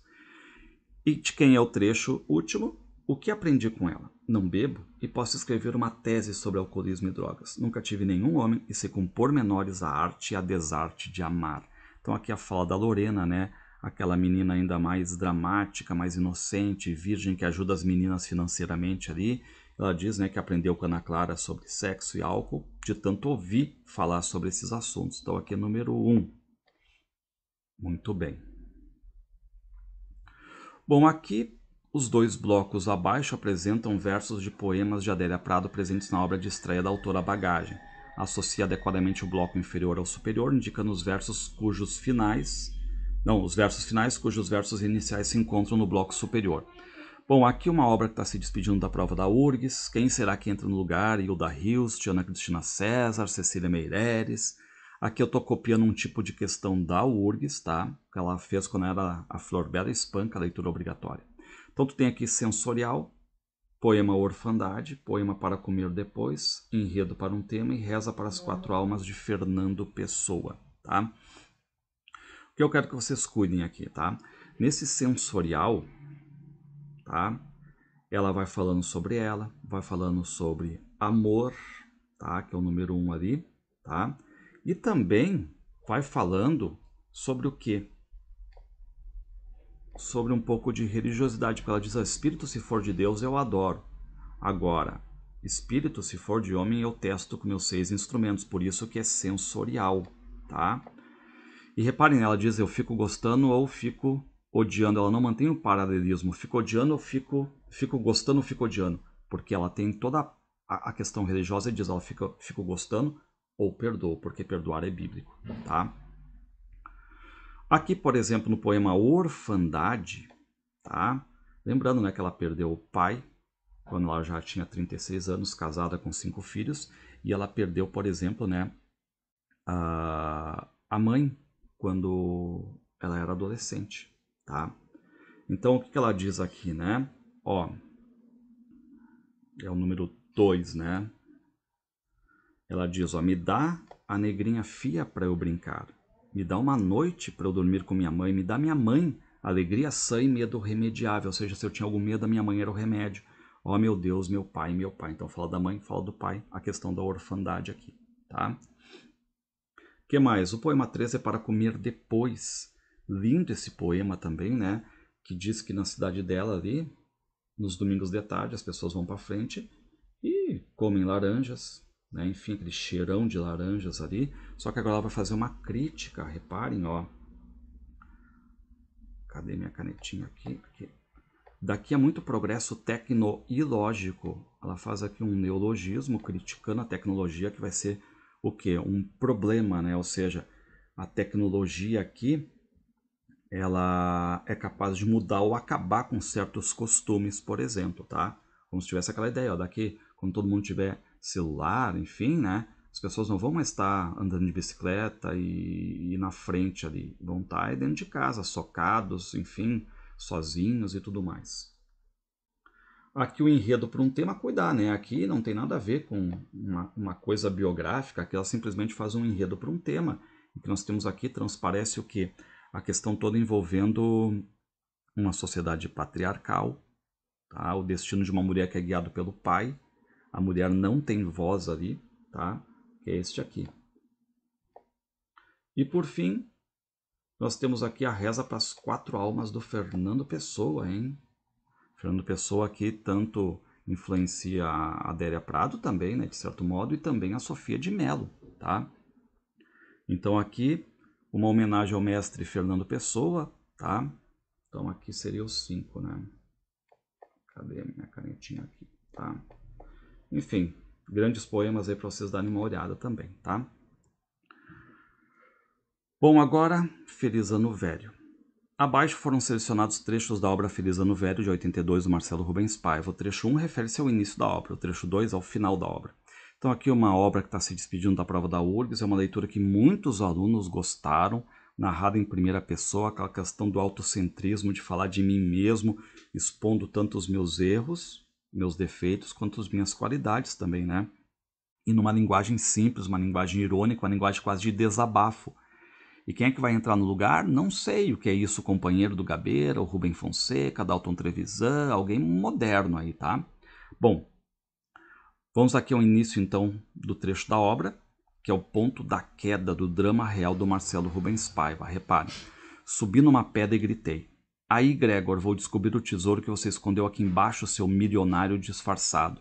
E de quem é o trecho último? O que aprendi com ela? Não bebo e posso escrever uma tese sobre alcoolismo e drogas. Nunca tive nenhum homem e sei com pormenores a arte e a desarte de amar. Então aqui a fala da Lorena, né? Aquela menina ainda mais dramática, mais inocente, virgem, que ajuda as meninas financeiramente ali. Ela diz, né, que aprendeu com a Ana Clara sobre sexo e álcool, de tanto ouvir falar sobre esses assuntos. Então aqui é número 1. Muito bem. Bom, aqui os 2 blocos abaixo apresentam versos de poemas de Adélia Prado presentes na obra de estreia da autora Bagagem. Associe adequadamente o bloco inferior ao superior, indicando os versos cujos finais... Não, os versos finais cujos versos iniciais se encontram no bloco superior. Bom, aqui uma obra que está se despedindo da prova da URGS. Quem será que entra no lugar? Hilda Rios, Ana Cristina César, Cecília Meireles. Aqui eu estou copiando um tipo de questão da URGS, tá? Que ela fez quando era a Flor Bela Espanca, a leitura obrigatória. Então tu tem aqui sensorial, poema Orfandade, poema para comer depois, enredo para um tema e reza para as 4 almas de Fernando Pessoa, tá? O que eu quero que vocês cuidem aqui, tá? Nesse sensorial, tá? Ela vai falando sobre ela, vai falando sobre amor, tá? Que é o número 1 ali, tá? E também vai falando sobre o quê? Sobre um pouco de religiosidade, porque ela diz, espírito se for de Deus eu adoro. Agora, espírito se for de homem eu testo com meus 6 instrumentos, por isso que é sensorial, tá? E reparem, ela diz, eu fico gostando ou fico odiando. Ela não mantém o paralelismo, fico odiando ou fico gostando ou fico odiando. Porque ela tem toda a questão religiosa e diz, ela fico gostando ou perdoo, porque perdoar é bíblico, tá? Aqui, por exemplo, no poema Orfandade, tá? Lembrando, né, que ela perdeu o pai quando ela já tinha 36 anos, casada com 5 filhos, e ela perdeu, por exemplo, né, a mãe quando ela era adolescente, tá? Então, o que ela diz aqui, né? Ó, é o número 2, né? Ela diz, ó, me dá a negrinha fia para eu brincar. Me dá uma noite para eu dormir com minha mãe. Me dá minha mãe, alegria sã e medo remediável. Ou seja, se eu tinha algum medo, a minha mãe era o remédio. Ó, meu Deus, meu pai, meu pai. Então, fala da mãe, fala do pai. A questão da orfandade aqui, tá? O que mais? O poema 3 é para comer depois. Lindo esse poema também, né? Que diz que na cidade dela ali, nos domingos de tarde, as pessoas vão para frente e comem laranjas, né? Enfim, aquele cheirão de laranjas ali. Só que agora ela vai fazer uma crítica, reparem, ó. Cadê minha canetinha aqui? Aqui. Daqui é muito progresso tecno-ilógico. Ela faz aqui um neologismo criticando a tecnologia, que vai ser o quê? Um problema, né? Ou seja, a tecnologia aqui, ela é capaz de mudar ou acabar com certos costumes, por exemplo, tá? Como se tivesse aquela ideia, ó, daqui, quando todo mundo tiver celular, enfim, né? As pessoas não vão mais estar andando de bicicleta e na frente ali, vão estar dentro de casa, socados, enfim, sozinhos e tudo mais. Aqui o enredo para um tema cuidar, né? Aqui não tem nada a ver com uma coisa biográfica, aqui ela simplesmente faz um enredo para um tema. O que nós temos aqui transparece o quê? A questão toda envolvendo uma sociedade patriarcal, tá? O destino de uma mulher que é guiado pelo pai, a mulher não tem voz ali, tá? Que é este aqui. E por fim, nós temos aqui a reza para as 4 almas do Fernando Pessoa, hein? Fernando Pessoa aqui tanto influencia a Adélia Prado também, né, de certo modo, e também a Sofia de Mello, tá? Então aqui uma homenagem ao mestre Fernando Pessoa, tá? Então aqui seria os 5, né? Cadê a minha canetinha aqui, tá? Enfim, grandes poemas aí para vocês darem uma olhada também, tá? Bom, agora, Feliz Ano Velho. Abaixo foram selecionados trechos da obra Feliz Ano Velho, de 82, do Marcelo Rubens Paiva. O trecho 1 refere-se ao início da obra, o trecho 2 ao final da obra. Então aqui uma obra que está se despedindo da prova da URGS, é uma leitura que muitos alunos gostaram, narrada em primeira pessoa, aquela questão do autocentrismo, de falar de mim mesmo, expondo tanto os meus erros, meus defeitos, quanto as minhas qualidades também, né? E numa linguagem simples, uma linguagem irônica, uma linguagem quase de desabafo. E quem é que vai entrar no lugar? Não sei o que é isso, o companheiro do Gabeira, o Rubem Fonseca, Dalton Trevisan, alguém moderno aí, tá? Bom, vamos aqui ao início então do trecho da obra, que é o ponto da queda do drama real do Marcelo Rubens Paiva. Repare, subi numa pedra e gritei: aí, Gregor, vou descobrir o tesouro que você escondeu aqui embaixo, seu milionário disfarçado.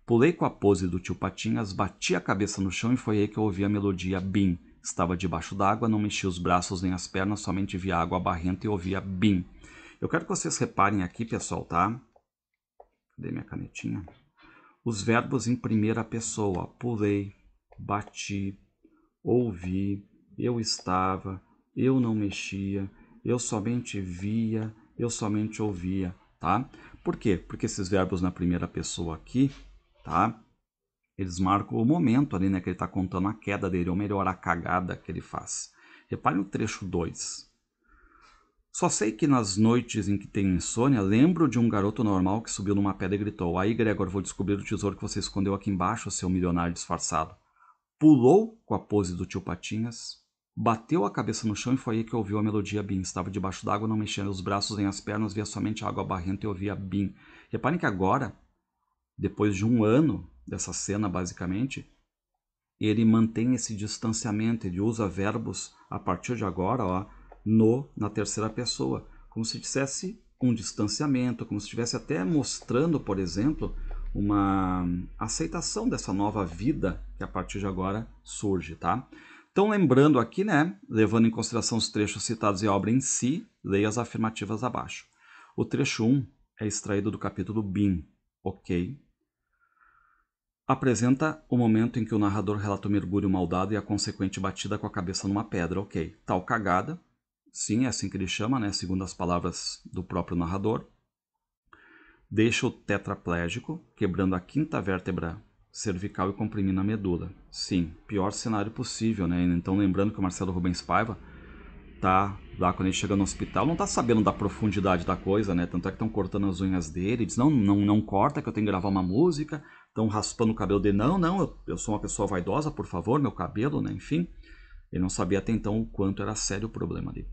Pulei com a pose do tio Patinhas, bati a cabeça no chão e foi aí que eu ouvi a melodia Bim. Estava debaixo d'água, não mexia os braços nem as pernas, somente via água barrenta e ouvia Bim. Eu quero que vocês reparem aqui, pessoal, tá? Cadê minha canetinha? Os verbos em primeira pessoa. Pulei, bati, ouvi, eu estava, eu não mexia, eu somente via, eu somente ouvia, tá? Por quê? Porque esses verbos na primeira pessoa aqui, tá? Eles marcam o momento ali, né, que ele está contando a queda dele, ou melhor, a cagada que ele faz. Repare no trecho 2. Só sei que nas noites em que tenho insônia, lembro de um garoto normal que subiu numa pedra e gritou: aí, Gregor, vou descobrir o tesouro que você escondeu aqui embaixo, seu milionário disfarçado. Pulou com a pose do tio Patinhas, bateu a cabeça no chão e foi aí que ouviu a melodia Bim. Estava debaixo d'água, não mexendo os braços nem as pernas, via somente água barrenta e ouvia Bim. Reparem que agora, depois de um ano dessa cena, basicamente, ele mantém esse distanciamento, ele usa verbos a partir de agora, ó, na terceira pessoa, como se dissesse um distanciamento, como se estivesse até mostrando, por exemplo, uma aceitação dessa nova vida que a partir de agora surge, tá? Então, lembrando aqui, né, levando em consideração os trechos citados e a obra em si, leia as afirmativas abaixo. O trecho 1 é extraído do capítulo Bim, ok? Apresenta o momento em que o narrador relata o mergulho maldado e a consequente batida com a cabeça numa pedra, ok. Tal cagada, sim, é assim que ele chama, né, segundo as palavras do próprio narrador. Deixa o tetraplégico, quebrando a quinta vértebra cervical e comprimindo a medula. Sim, pior cenário possível, né? Então lembrando que o Marcelo Rubens Paiva tá lá quando ele chega no hospital, não tá sabendo da profundidade da coisa, né? Tanto é que estão cortando as unhas dele, diz, não corta que eu tenho que gravar uma música, estão raspando o cabelo dele, eu sou uma pessoa vaidosa, por favor, meu cabelo, né? Enfim, ele não sabia até então o quanto era sério o problema dele.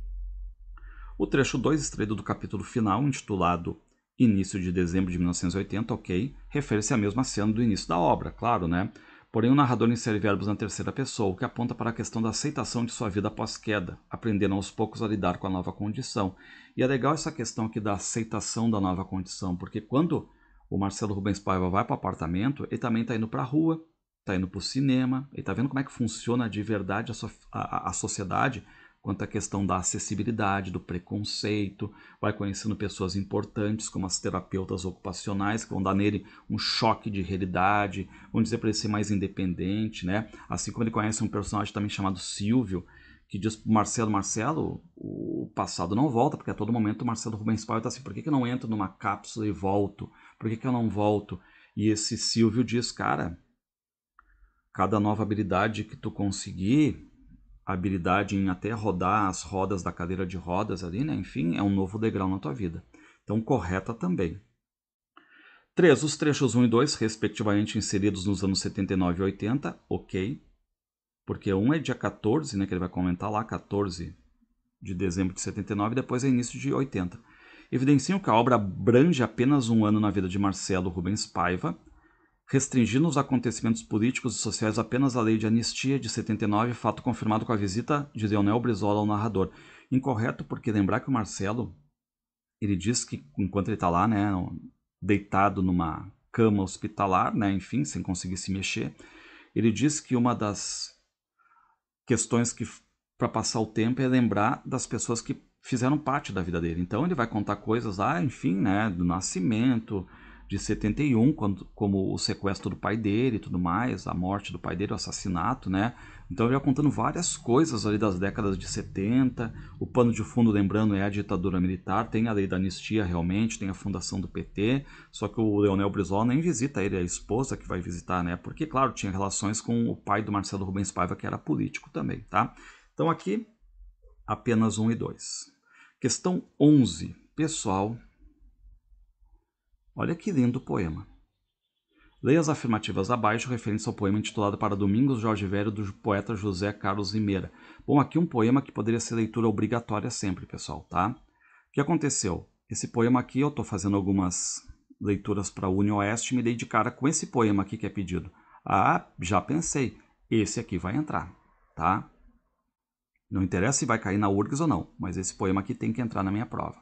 O trecho 2, extraído do capítulo final, intitulado Início de dezembro de 1980, ok, refere-se à mesma cena do início da obra, claro, né? Porém, o narrador insere verbos na terceira pessoa, o que aponta para a questão da aceitação de sua vida após queda, aprendendo aos poucos a lidar com a nova condição. E é legal essa questão aqui da aceitação da nova condição, porque quando o Marcelo Rubens Paiva vai para o apartamento, ele também está indo para a rua, está indo para o cinema, ele está vendo como é que funciona de verdade a sociedade, quanto à questão da acessibilidade, do preconceito, vai conhecendo pessoas importantes, como as terapeutas ocupacionais, que vão dar nele um choque de realidade, vão dizer para ele ser mais independente, né? Assim como ele conhece um personagem também chamado Silvio, que diz pro Marcelo, Marcelo, o passado não volta, porque a todo momento o Marcelo Rubens Paiva está assim, por que eu não entro numa cápsula e volto? Por que eu não volto? E esse Silvio diz, cara, cada nova habilidade que tu conseguir, a habilidade em até rodar as rodas da cadeira de rodas ali, né? Enfim, é um novo degrau na tua vida. Então, correta também. 3. Os trechos 1 e 2, respectivamente inseridos nos anos 79 e 80, ok. Porque um é dia 14, né, que ele vai comentar lá, 14 de dezembro de 79, e depois é início de 80. Evidenciam que a obra abrange apenas um ano na vida de Marcelo Rubens Paiva, restringindo os acontecimentos políticos e sociais apenas à lei de anistia de 79, fato confirmado com a visita de Leonel Brizola ao narrador. Incorreto, porque lembrar que o Marcelo, ele diz que enquanto ele está lá, né, deitado numa cama hospitalar, né, enfim, sem conseguir se mexer, ele diz que uma das questões que para passar o tempo é lembrar das pessoas que fizeram parte da vida dele. Então ele vai contar coisas lá, enfim, né, do nascimento, de 71, como o sequestro do pai dele e tudo mais, a morte do pai dele, o assassinato, né? Então ele vai contando várias coisas ali das décadas de 70, o pano de fundo, lembrando, é a ditadura militar, tem a lei da anistia realmente, tem a fundação do PT, só que o Leonel Brizola nem visita ele, é a esposa que vai visitar, né? Porque, claro, tinha relações com o pai do Marcelo Rubens Paiva, que era político também, tá? Então aqui, apenas 1 e 2. Questão 11. Pessoal, olha que lindo o poema. Leia as afirmativas abaixo referentes ao poema intitulado Para Domingos Jorge Velho, do poeta José Carlos Limeira. Bom, aqui um poema que poderia ser leitura obrigatória sempre, pessoal, tá? O que aconteceu? Esse poema aqui, eu estou fazendo algumas leituras para o UniOeste e me dei de cara com esse poema aqui que é pedido. Ah, já pensei, esse aqui vai entrar, tá? Não interessa se vai cair na URGS ou não, mas esse poema aqui tem que entrar na minha prova.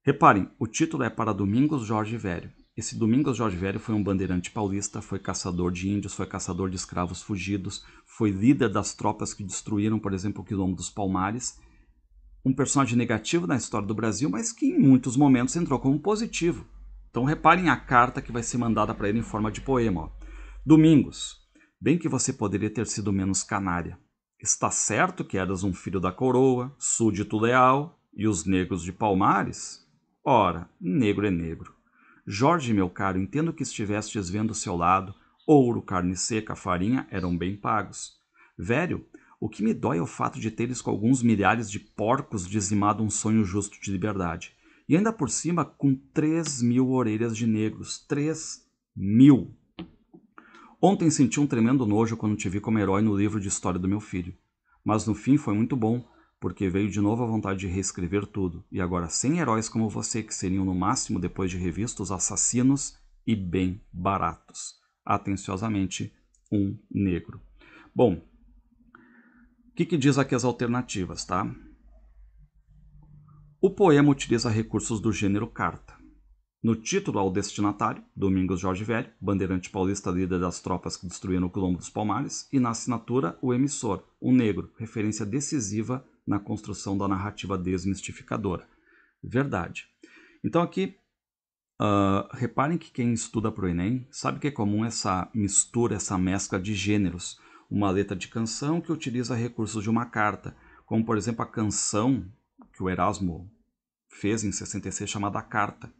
Reparem, o título é Para Domingos Jorge Velho. Esse Domingos Jorge Velho foi um bandeirante paulista, foi caçador de índios, foi caçador de escravos fugidos, foi líder das tropas que destruíram, por exemplo, o Quilombo dos Palmares. Um personagem negativo na história do Brasil, mas que em muitos momentos entrou como positivo. Então reparem a carta que vai ser mandada para ele em forma de poema. Ó. Domingos, bem que você poderia ter sido menos canária. Está certo que eras um filho da coroa, súdito leal, e os negros de Palmares? Ora, negro é negro. Jorge, meu caro, entendo que estivestes vendo seu lado, ouro, carne seca, farinha eram bem pagos. Velho, o que me dói é o fato de teres com alguns milhares de porcos dizimado um sonho justo de liberdade. E ainda por cima com 3.000 orelhas de negros. 3.000! Ontem senti um tremendo nojo quando te vi como herói no livro de história do meu filho. Mas no fim foi muito bom, porque veio de novo a vontade de reescrever tudo, e agora 100 heróis como você, que seriam no máximo, depois de revistos, assassinos e bem baratos. Atenciosamente, um negro. Bom, o que diz aqui as alternativas, tá? O poema utiliza recursos do gênero carta. No título ao destinatário, Domingos Jorge Velho, bandeirante paulista líder das tropas que destruíram o Quilombo dos Palmares, e na assinatura, o emissor, um negro, referência decisiva na construção da narrativa desmistificadora. Verdade. Então aqui, reparem que quem estuda para o Enem sabe que é comum essa mistura, essa mescla de gêneros. Uma letra de canção que utiliza recursos de uma carta, como por exemplo a canção que o Erasmo fez em 66 chamada Carta.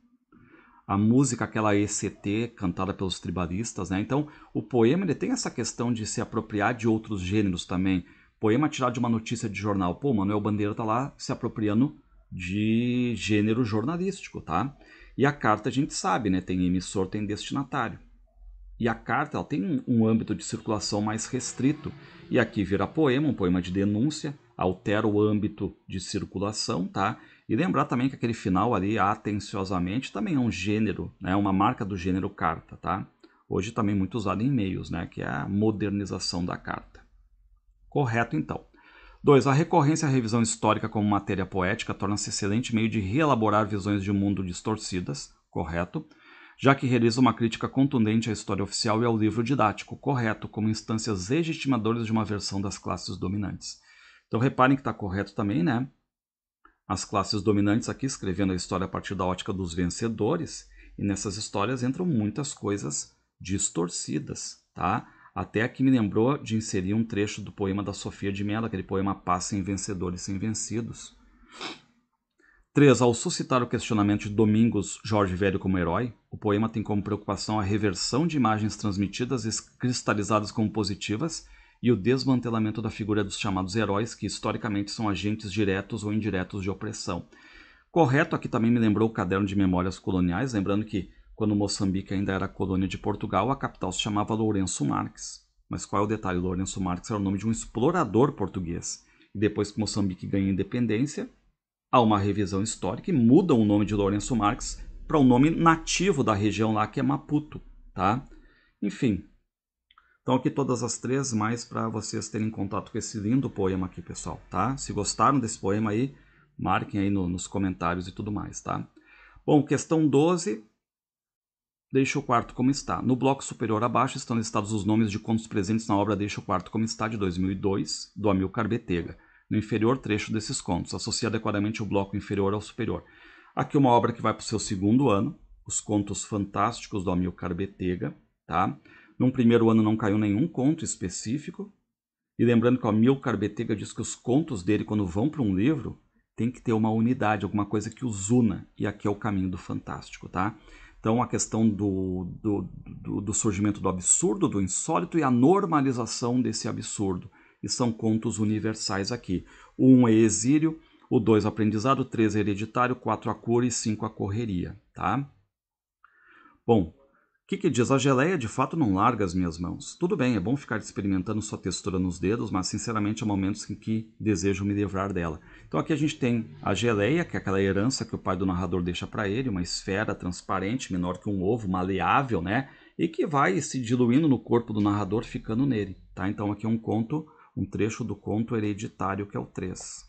A música, aquela ECT, cantada pelos tribalistas, né? Então, o poema ele tem essa questão de se apropriar de outros gêneros também. Poema tirado de uma notícia de jornal. Pô, Manuel Bandeira tá lá se apropriando de gênero jornalístico, tá? E a carta a gente sabe, né? Tem emissor, tem destinatário. E a carta ela tem um âmbito de circulação mais restrito. E aqui vira poema, um poema de denúncia, altera o âmbito de circulação, tá? E lembrar também que aquele final ali, atenciosamente, também é um gênero, né? Uma marca do gênero carta, tá? Hoje também muito usado em e-mails, né? Que é a modernização da carta. Correto, então. 2. A recorrência à revisão histórica como matéria poética torna-se excelente meio de reelaborar visões de mundo distorcidas. Correto. Já que realiza uma crítica contundente à história oficial e ao livro didático, correto, como instâncias legitimadoras de uma versão das classes dominantes. Então reparem que está correto também, né? As classes dominantes aqui escrevendo a história a partir da ótica dos vencedores, e nessas histórias entram muitas coisas distorcidas, tá? Até aqui me lembrou de inserir um trecho do poema da Sofia de Mello, aquele poema Paz sem vencedores sem vencidos. 3. Ao suscitar o questionamento de Domingos Jorge Velho como herói, o poema tem como preocupação a reversão de imagens transmitidas e cristalizadas como positivas e o desmantelamento da figura dos chamados heróis, que historicamente são agentes diretos ou indiretos de opressão. Correto, aqui também me lembrou o caderno de memórias coloniais, lembrando que quando Moçambique ainda era colônia de Portugal, a capital se chamava Lourenço Marques. Mas qual é o detalhe? Lourenço Marques era o nome de um explorador português. E depois que Moçambique ganha independência, há uma revisão histórica e mudam o nome de Lourenço Marques para o nome nativo da região lá, que é Maputo, tá? Enfim, então aqui todas as três, mais para vocês terem contato com esse lindo poema aqui, pessoal, tá? Se gostaram desse poema aí, marquem aí nos comentários e tudo mais, tá? Bom, questão 12, Deixa o Quarto Como Está. No bloco superior abaixo estão listados os nomes de contos presentes na obra Deixa o Quarto Como Está, de 2002, do Amilcar Betega. No inferior, trecho desses contos. Associe adequadamente o bloco inferior ao superior. Aqui uma obra que vai para o seu segundo ano, Os Contos Fantásticos, do Amilcar Betega, tá? Num primeiro ano não caiu nenhum conto específico. E lembrando que o Amilcar Betega diz que os contos dele, quando vão para um livro, tem que ter uma unidade, alguma coisa que os una. E aqui é o caminho do fantástico, tá? Então, a questão do surgimento do absurdo, do insólito e a normalização desse absurdo. E são contos universais aqui. O 1 é exílio, o 2 aprendizado, o 3 é hereditário, 4 a cura e 5 a correria, tá? Bom, o que diz? A geleia de fato não larga as minhas mãos. Tudo bem, é bom ficar experimentando sua textura nos dedos, mas sinceramente há momentos em que desejo me livrar dela. Então aqui a gente tem a geleia, que é aquela herança que o pai do narrador deixa para ele, uma esfera transparente, menor que um ovo, maleável, né? E que vai se diluindo no corpo do narrador, ficando nele, tá? Então aqui é um trecho do conto hereditário, que é o 3.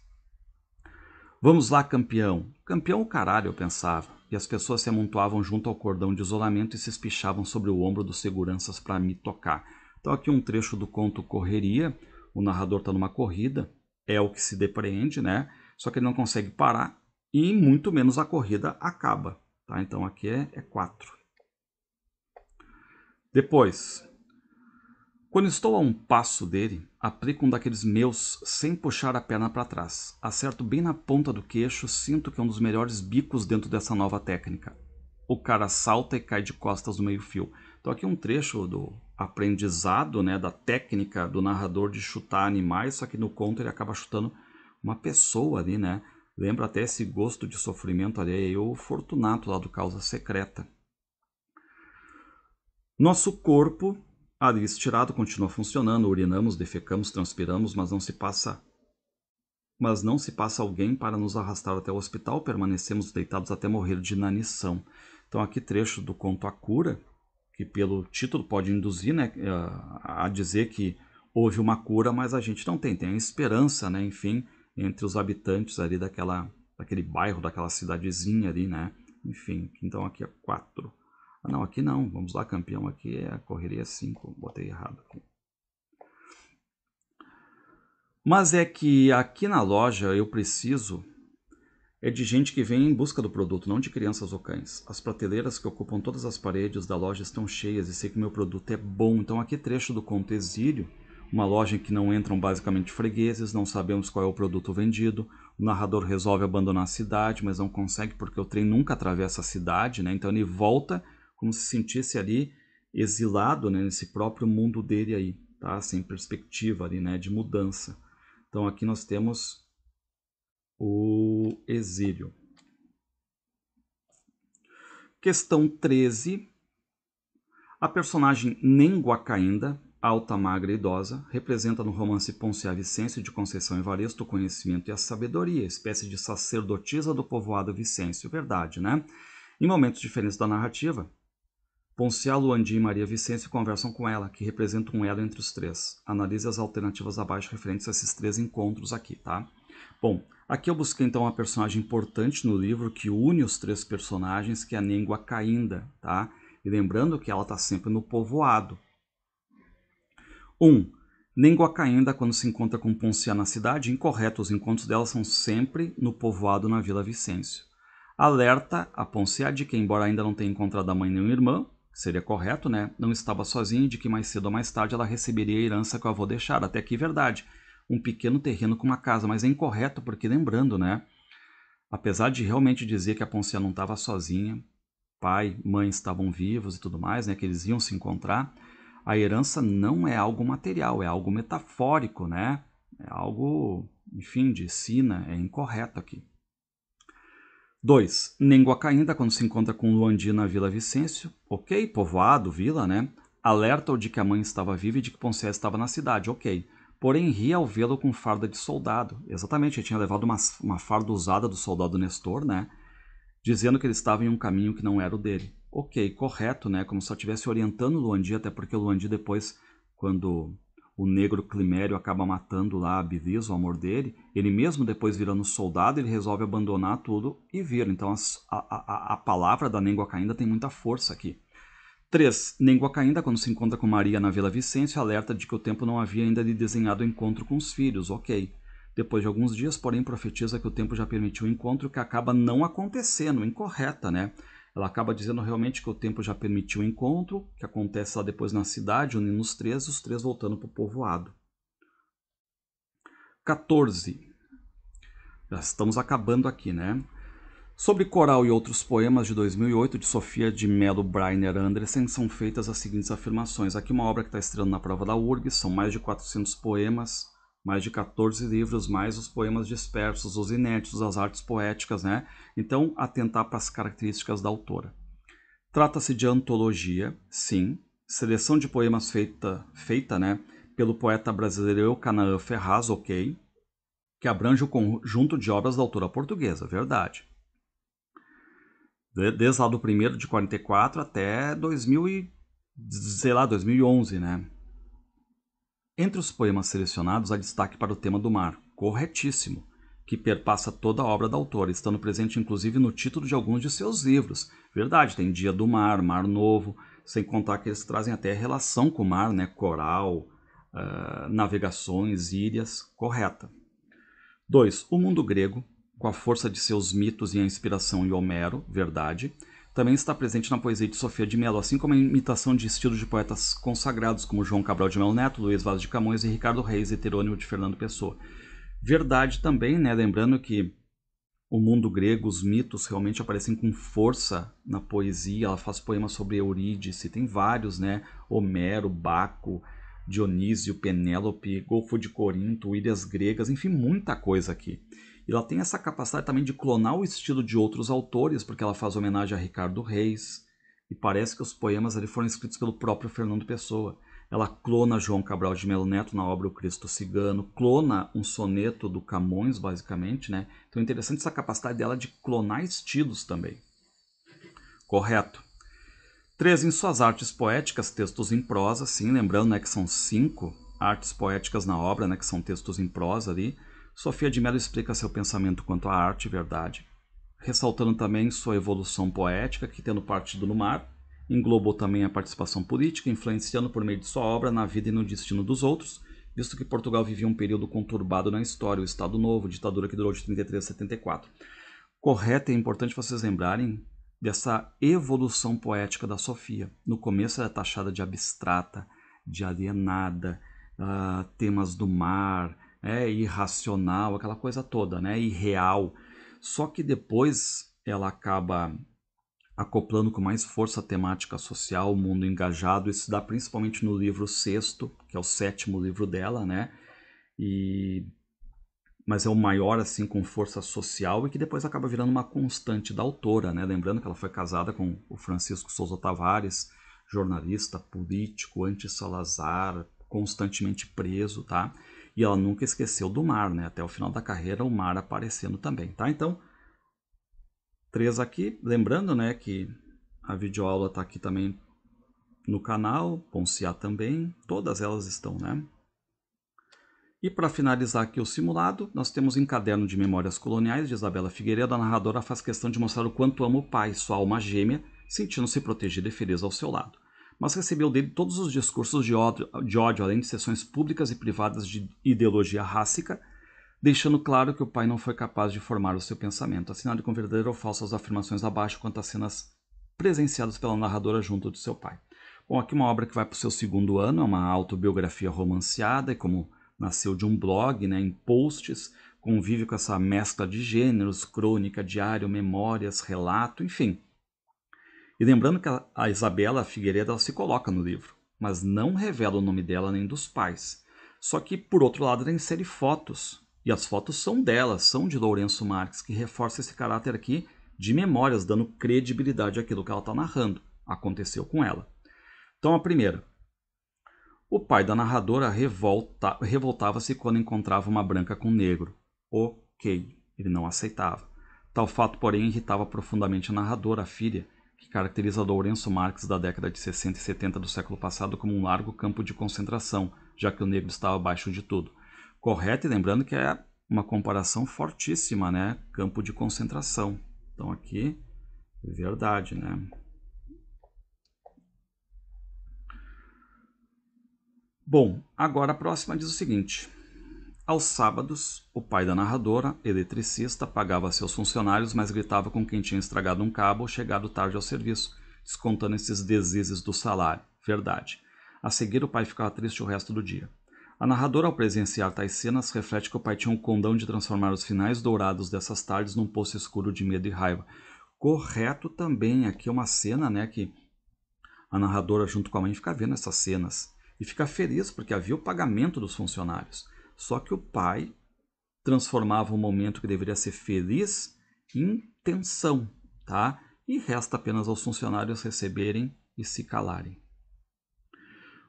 Vamos lá, campeão. Campeão o caralho, eu pensava. E as pessoas se amontoavam junto ao cordão de isolamento e se espichavam sobre o ombro dos seguranças para me tocar. Então aqui um trecho do conto Correria. O narrador está numa corrida. É o que se depreende, né? Só que ele não consegue parar e muito menos a corrida acaba. Tá? Então aqui é 4. Depois, quando estou a um passo dele, aplico um daqueles meus sem puxar a perna para trás. Acerto bem na ponta do queixo, sinto que é um dos melhores bicos dentro dessa nova técnica. O cara salta e cai de costas no meio-fio. Então aqui um trecho do aprendizado, né, da técnica do narrador de chutar animais, só que no conto ele acaba chutando uma pessoa ali, né? Lembra até esse gosto de sofrimento ali, é o Fortunato lá do Causa Secreta. Nosso corpo ali estirado continua funcionando, urinamos, defecamos, transpiramos, mas não se passa alguém para nos arrastar até o hospital, permanecemos deitados até morrer de inanição. Então aqui trecho do conto A Cura, que pelo título pode induzir, né, a dizer que houve uma cura, mas a gente não tem a esperança, né, enfim, entre os habitantes ali daquele bairro, daquela cidadezinha ali, né, enfim, então aqui é 4. Ah, não, aqui não. Vamos lá, campeão. Aqui é a correria 5. Botei errado aqui. Mas é que aqui na loja eu preciso de gente que vem em busca do produto, não de crianças ou cães. As prateleiras que ocupam todas as paredes da loja estão cheias e sei que meu produto é bom. Então aqui trecho do conto Exílio, uma loja em que não entram basicamente fregueses, não sabemos qual é o produto vendido. O narrador resolve abandonar a cidade, mas não consegue porque o trem nunca atravessa a cidade, né? Então ele volta como se sentisse ali exilado, né, nesse próprio mundo dele aí, tá? Sem perspectiva ali, né, de mudança. Então aqui nós temos o exílio. Questão 13. A personagem Nenguacainda, alta, magra e idosa, representa no romance Ponciá Vicêncio de Conceição Evaristo o conhecimento e a sabedoria, espécie de sacerdotisa do povoado Vicêncio. Verdade, né? Em momentos diferentes da narrativa, Ponciá, Luandi e Maria Vicêncio conversam com ela, que representa um elo entre os três. Analise as alternativas abaixo referentes a esses 3 encontros aqui, tá? Bom, aqui eu busquei então uma personagem importante no livro que une os 3 personagens, que é a Nenguacainda, tá? E lembrando que ela está sempre no povoado. 1. Nengoca ainda, quando se encontra com Poncia na cidade, incorreto, os encontros dela são sempre no povoado na Vila Vicêncio. Alerta a Poncia de que, embora ainda não tenha encontrado a mãe nem o irmão, que seria correto, né, não estava sozinha e de que mais cedo ou mais tarde ela receberia a herança que o avô deixara. Até aqui, verdade. Um pequeno terreno com uma casa, mas é incorreto porque, lembrando, né, apesar de realmente dizer que a Poncia não estava sozinha, pai, mãe estavam vivos e tudo mais, né, que eles iam se encontrar, a herança não é algo material, é algo metafórico, né? É algo, enfim, de sina, é incorreto aqui. 2. Nengoca ainda, quando se encontra com Luandi na Vila Vicêncio, ok, povoado, vila, né? Alerta-o de que a mãe estava viva e de que Poncia estava na cidade, ok. Porém, ri ao vê-lo com farda de soldado. Exatamente, ele tinha levado uma farda usada do soldado Nestor, né? Dizendo que ele estava em um caminho que não era o dele. Ok, correto, né? Como se só estivesse orientando o Luandi, até porque o Luandi depois, quando o negro Climério acaba matando lá a Bilis, o amor dele, ele mesmo depois virando soldado, ele resolve abandonar tudo e vir. Então a palavra da Nengoca ainda tem muita força aqui. 3. Nengoca ainda, quando se encontra com Maria na Vila Vicêncio, alerta de que o tempo não havia ainda lhe desenhado o encontro com os filhos. Ok. Depois de alguns dias, porém, profetiza que o tempo já permitiu o encontro, que acaba não acontecendo, incorreta, né? Ela acaba dizendo realmente que o tempo já permitiu o encontro, que acontece lá depois na cidade, unindo os três voltando para o povoado. 14. Já estamos acabando aqui, né? Sobre Coral e outros poemas de 2008, de Sofia de Mello Breiner Andressen, são feitas as seguintes afirmações. Aqui uma obra que está estreando na prova da URGS, são mais de 400 poemas, mais de 14 livros, mais os poemas dispersos, os inéditos, as artes poéticas, né? Então, atentar para as características da autora. Trata-se de antologia, sim, seleção de poemas feita, né, pelo poeta brasileiro Eucanaã Ferraz, ok, que abrange o conjunto de obras da autora portuguesa, verdade. Desde lá do primeiro de 44 até 2011, né? Entre os poemas selecionados, há destaque para o tema do mar, corretíssimo, que perpassa toda a obra da autora, estando presente inclusive no título de alguns de seus livros. Verdade, tem Dia do Mar, Mar Novo, sem contar que eles trazem até relação com o mar, né? Coral, navegações, ilhas, correta. 2. O mundo grego, com a força de seus mitos e a inspiração em Homero, verdade, também está presente na poesia de Sofia de Mello, assim como a imitação de estilos de poetas consagrados como João Cabral de Melo Neto, Luiz Vaz de Camões e Ricardo Reis, heterônimo de Fernando Pessoa. Verdade também, né? Lembrando que o mundo grego, os mitos realmente aparecem com força na poesia, ela faz poemas sobre Eurídice, tem vários, né? Homero, Baco, Dionísio, Penélope, Golfo de Corinto, ilhas gregas, enfim, muita coisa aqui. E ela tem essa capacidade também de clonar o estilo de outros autores, porque ela faz homenagem a Ricardo Reis, e parece que os poemas ali foram escritos pelo próprio Fernando Pessoa. Ela clona João Cabral de Melo Neto na obra O Cristo Cigano, clona um soneto do Camões, basicamente, né? Então é interessante essa capacidade dela de clonar estilos também. Correto. 3. Em suas artes poéticas, textos em prosa, sim, lembrando, né, que são 5 artes poéticas na obra, né, que são textos em prosa ali. Sofia de Mello explica seu pensamento quanto à arte, verdade. Ressaltando também sua evolução poética, que tendo partido no mar, englobou também a participação política, influenciando por meio de sua obra na vida e no destino dos outros, visto que Portugal vivia um período conturbado na história, o Estado Novo, ditadura que durou de 33 a 74. Correto, é importante vocês lembrarem dessa evolução poética da Sofia. No começo ela é taxada de abstrata, de alienada, temas do mar, irracional, aquela coisa toda, né? Irreal. Só que depois ela acaba acoplando com mais força a temática social, o mundo engajado. Isso se dá principalmente no livro sexto, que é o 7º livro dela, né? Mas é o maior, assim, com força social e que depois acaba virando uma constante da autora, né? Lembrando que ela foi casada com o Francisco Souza Tavares, jornalista, político, anti-Salazar, constantemente preso, tá? E ela nunca esqueceu do mar, né? Até o final da carreira, o mar aparecendo também, tá? Então, 3 aqui. Lembrando, né, que a videoaula tá aqui também no canal, Poncia também, todas elas estão, né? E para finalizar aqui o simulado, nós temos em Caderno de Memórias Coloniais, de Isabela Figueiredo. A narradora faz questão de mostrar o quanto ama o pai, sua alma gêmea, sentindo-se protegida e feliz ao seu lado. mas recebeu dele todos os discursos de ódio, além de sessões públicas e privadas de ideologia rássica, deixando claro que o pai não foi capaz de formar o seu pensamento, assinado com verdadeiro ou falso as afirmações abaixo quanto às cenas presenciadas pela narradora junto de seu pai. Bom, aqui uma obra que vai para o seu segundo ano, é uma autobiografia romanceada, e como nasceu de um blog, né, em posts, convive com essa mescla de gêneros, crônica, diário, memórias, relato, enfim. E lembrando que a Isabela Figueiredo ela se coloca no livro, mas não revela o nome dela nem dos pais. Só que, por outro lado, ela insere fotos, e as fotos são dela, são de Lourenço Marques, que reforça esse caráter aqui de memórias, dando credibilidade àquilo que ela está narrando. Aconteceu com ela. Então, a primeira. O pai da narradora revoltava-se quando encontrava uma branca com negro. Ok, ele não aceitava. Tal fato, porém, irritava profundamente a narradora, a filha, que caracteriza Lourenço Marques da década de 60 e 70 do século passado como um largo campo de concentração, já que o negro estava abaixo de tudo. Correto, e lembrando que é uma comparação fortíssima, né? Campo de concentração. Então aqui, verdade, né? Bom, agora a próxima diz o seguinte. Aos sábados, o pai da narradora, eletricista, pagava seus funcionários, mas gritava com quem tinha estragado um cabo ou chegado tarde ao serviço, descontando esses deslizes do salário. Verdade. A seguir, o pai ficava triste o resto do dia. A narradora, ao presenciar tais cenas, reflete que o pai tinha um condão de transformar os finais dourados dessas tardes num poço escuro de medo e raiva. Correto também, aqui é uma cena, né, que a narradora junto com a mãe fica vendo essas cenas e fica feliz porque havia o pagamento dos funcionários. Só que o pai transformava um momento que deveria ser feliz em tensão, tá? E resta apenas aos funcionários receberem e se calarem.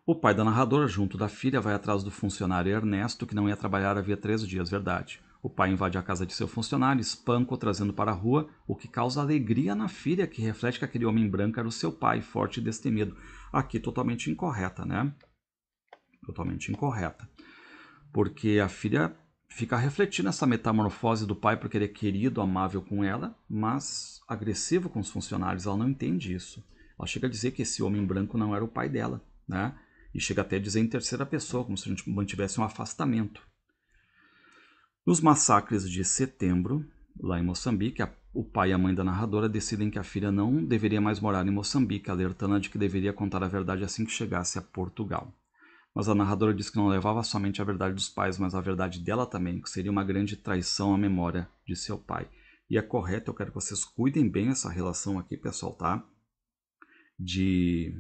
O pai da narradora, junto da filha, vai atrás do funcionário Ernesto, que não ia trabalhar havia 3 dias, verdade. O pai invade a casa de seu funcionário, espanca-o, trazendo para a rua, o que causa alegria na filha, que reflete que aquele homem branco era o seu pai, forte e destemido. Aqui totalmente incorreta, né? Totalmente incorreta. Porque a filha fica refletindo essa metamorfose do pai porque ele é querido, amável com ela, mas agressivo com os funcionários. Ela não entende isso. Ela chega a dizer que esse homem branco não era o pai dela, né? E chega até a dizer em terceira pessoa, como se a gente mantivesse um afastamento. Nos massacres de setembro, lá em Moçambique, o pai e a mãe da narradora decidem que a filha não deveria mais morar em Moçambique, alertando-a de que deveria contar a verdade assim que chegasse a Portugal. Mas a narradora diz que não levava somente a verdade dos pais, mas a verdade dela também, que seria uma grande traição à memória de seu pai. E é correto, eu quero que vocês cuidem bem essa relação aqui, pessoal, tá? De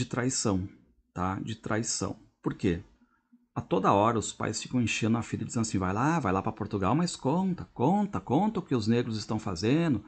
traição, tá? De traição. Por quê? A toda hora os pais ficam enchendo a filha dizendo assim, vai lá para Portugal, mas conta o que os negros estão fazendo,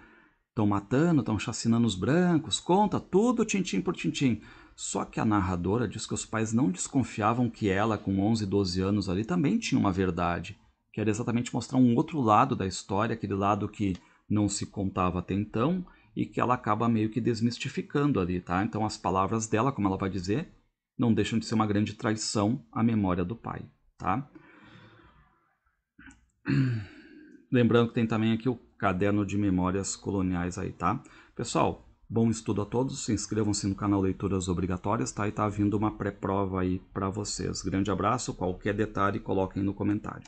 estão matando, estão chacinando os brancos, conta tudo tintim por tintim. Só que a narradora diz que os pais não desconfiavam que ela, com 11, 12 anos ali, também tinha uma verdade, que era exatamente mostrar um outro lado da história, aquele lado que não se contava até então, e que ela acaba meio que desmistificando ali, tá? Então as palavras dela, como ela vai dizer, não deixam de ser uma grande traição à memória do pai, tá? Lembrando que tem também aqui o caderno de memórias coloniais aí, tá? Pessoal, bom estudo a todos, se inscrevam-se no canal Leituras Obrigatórias, tá? E tá vindo uma pré-prova aí para vocês. Grande abraço, qualquer detalhe coloquem no comentário.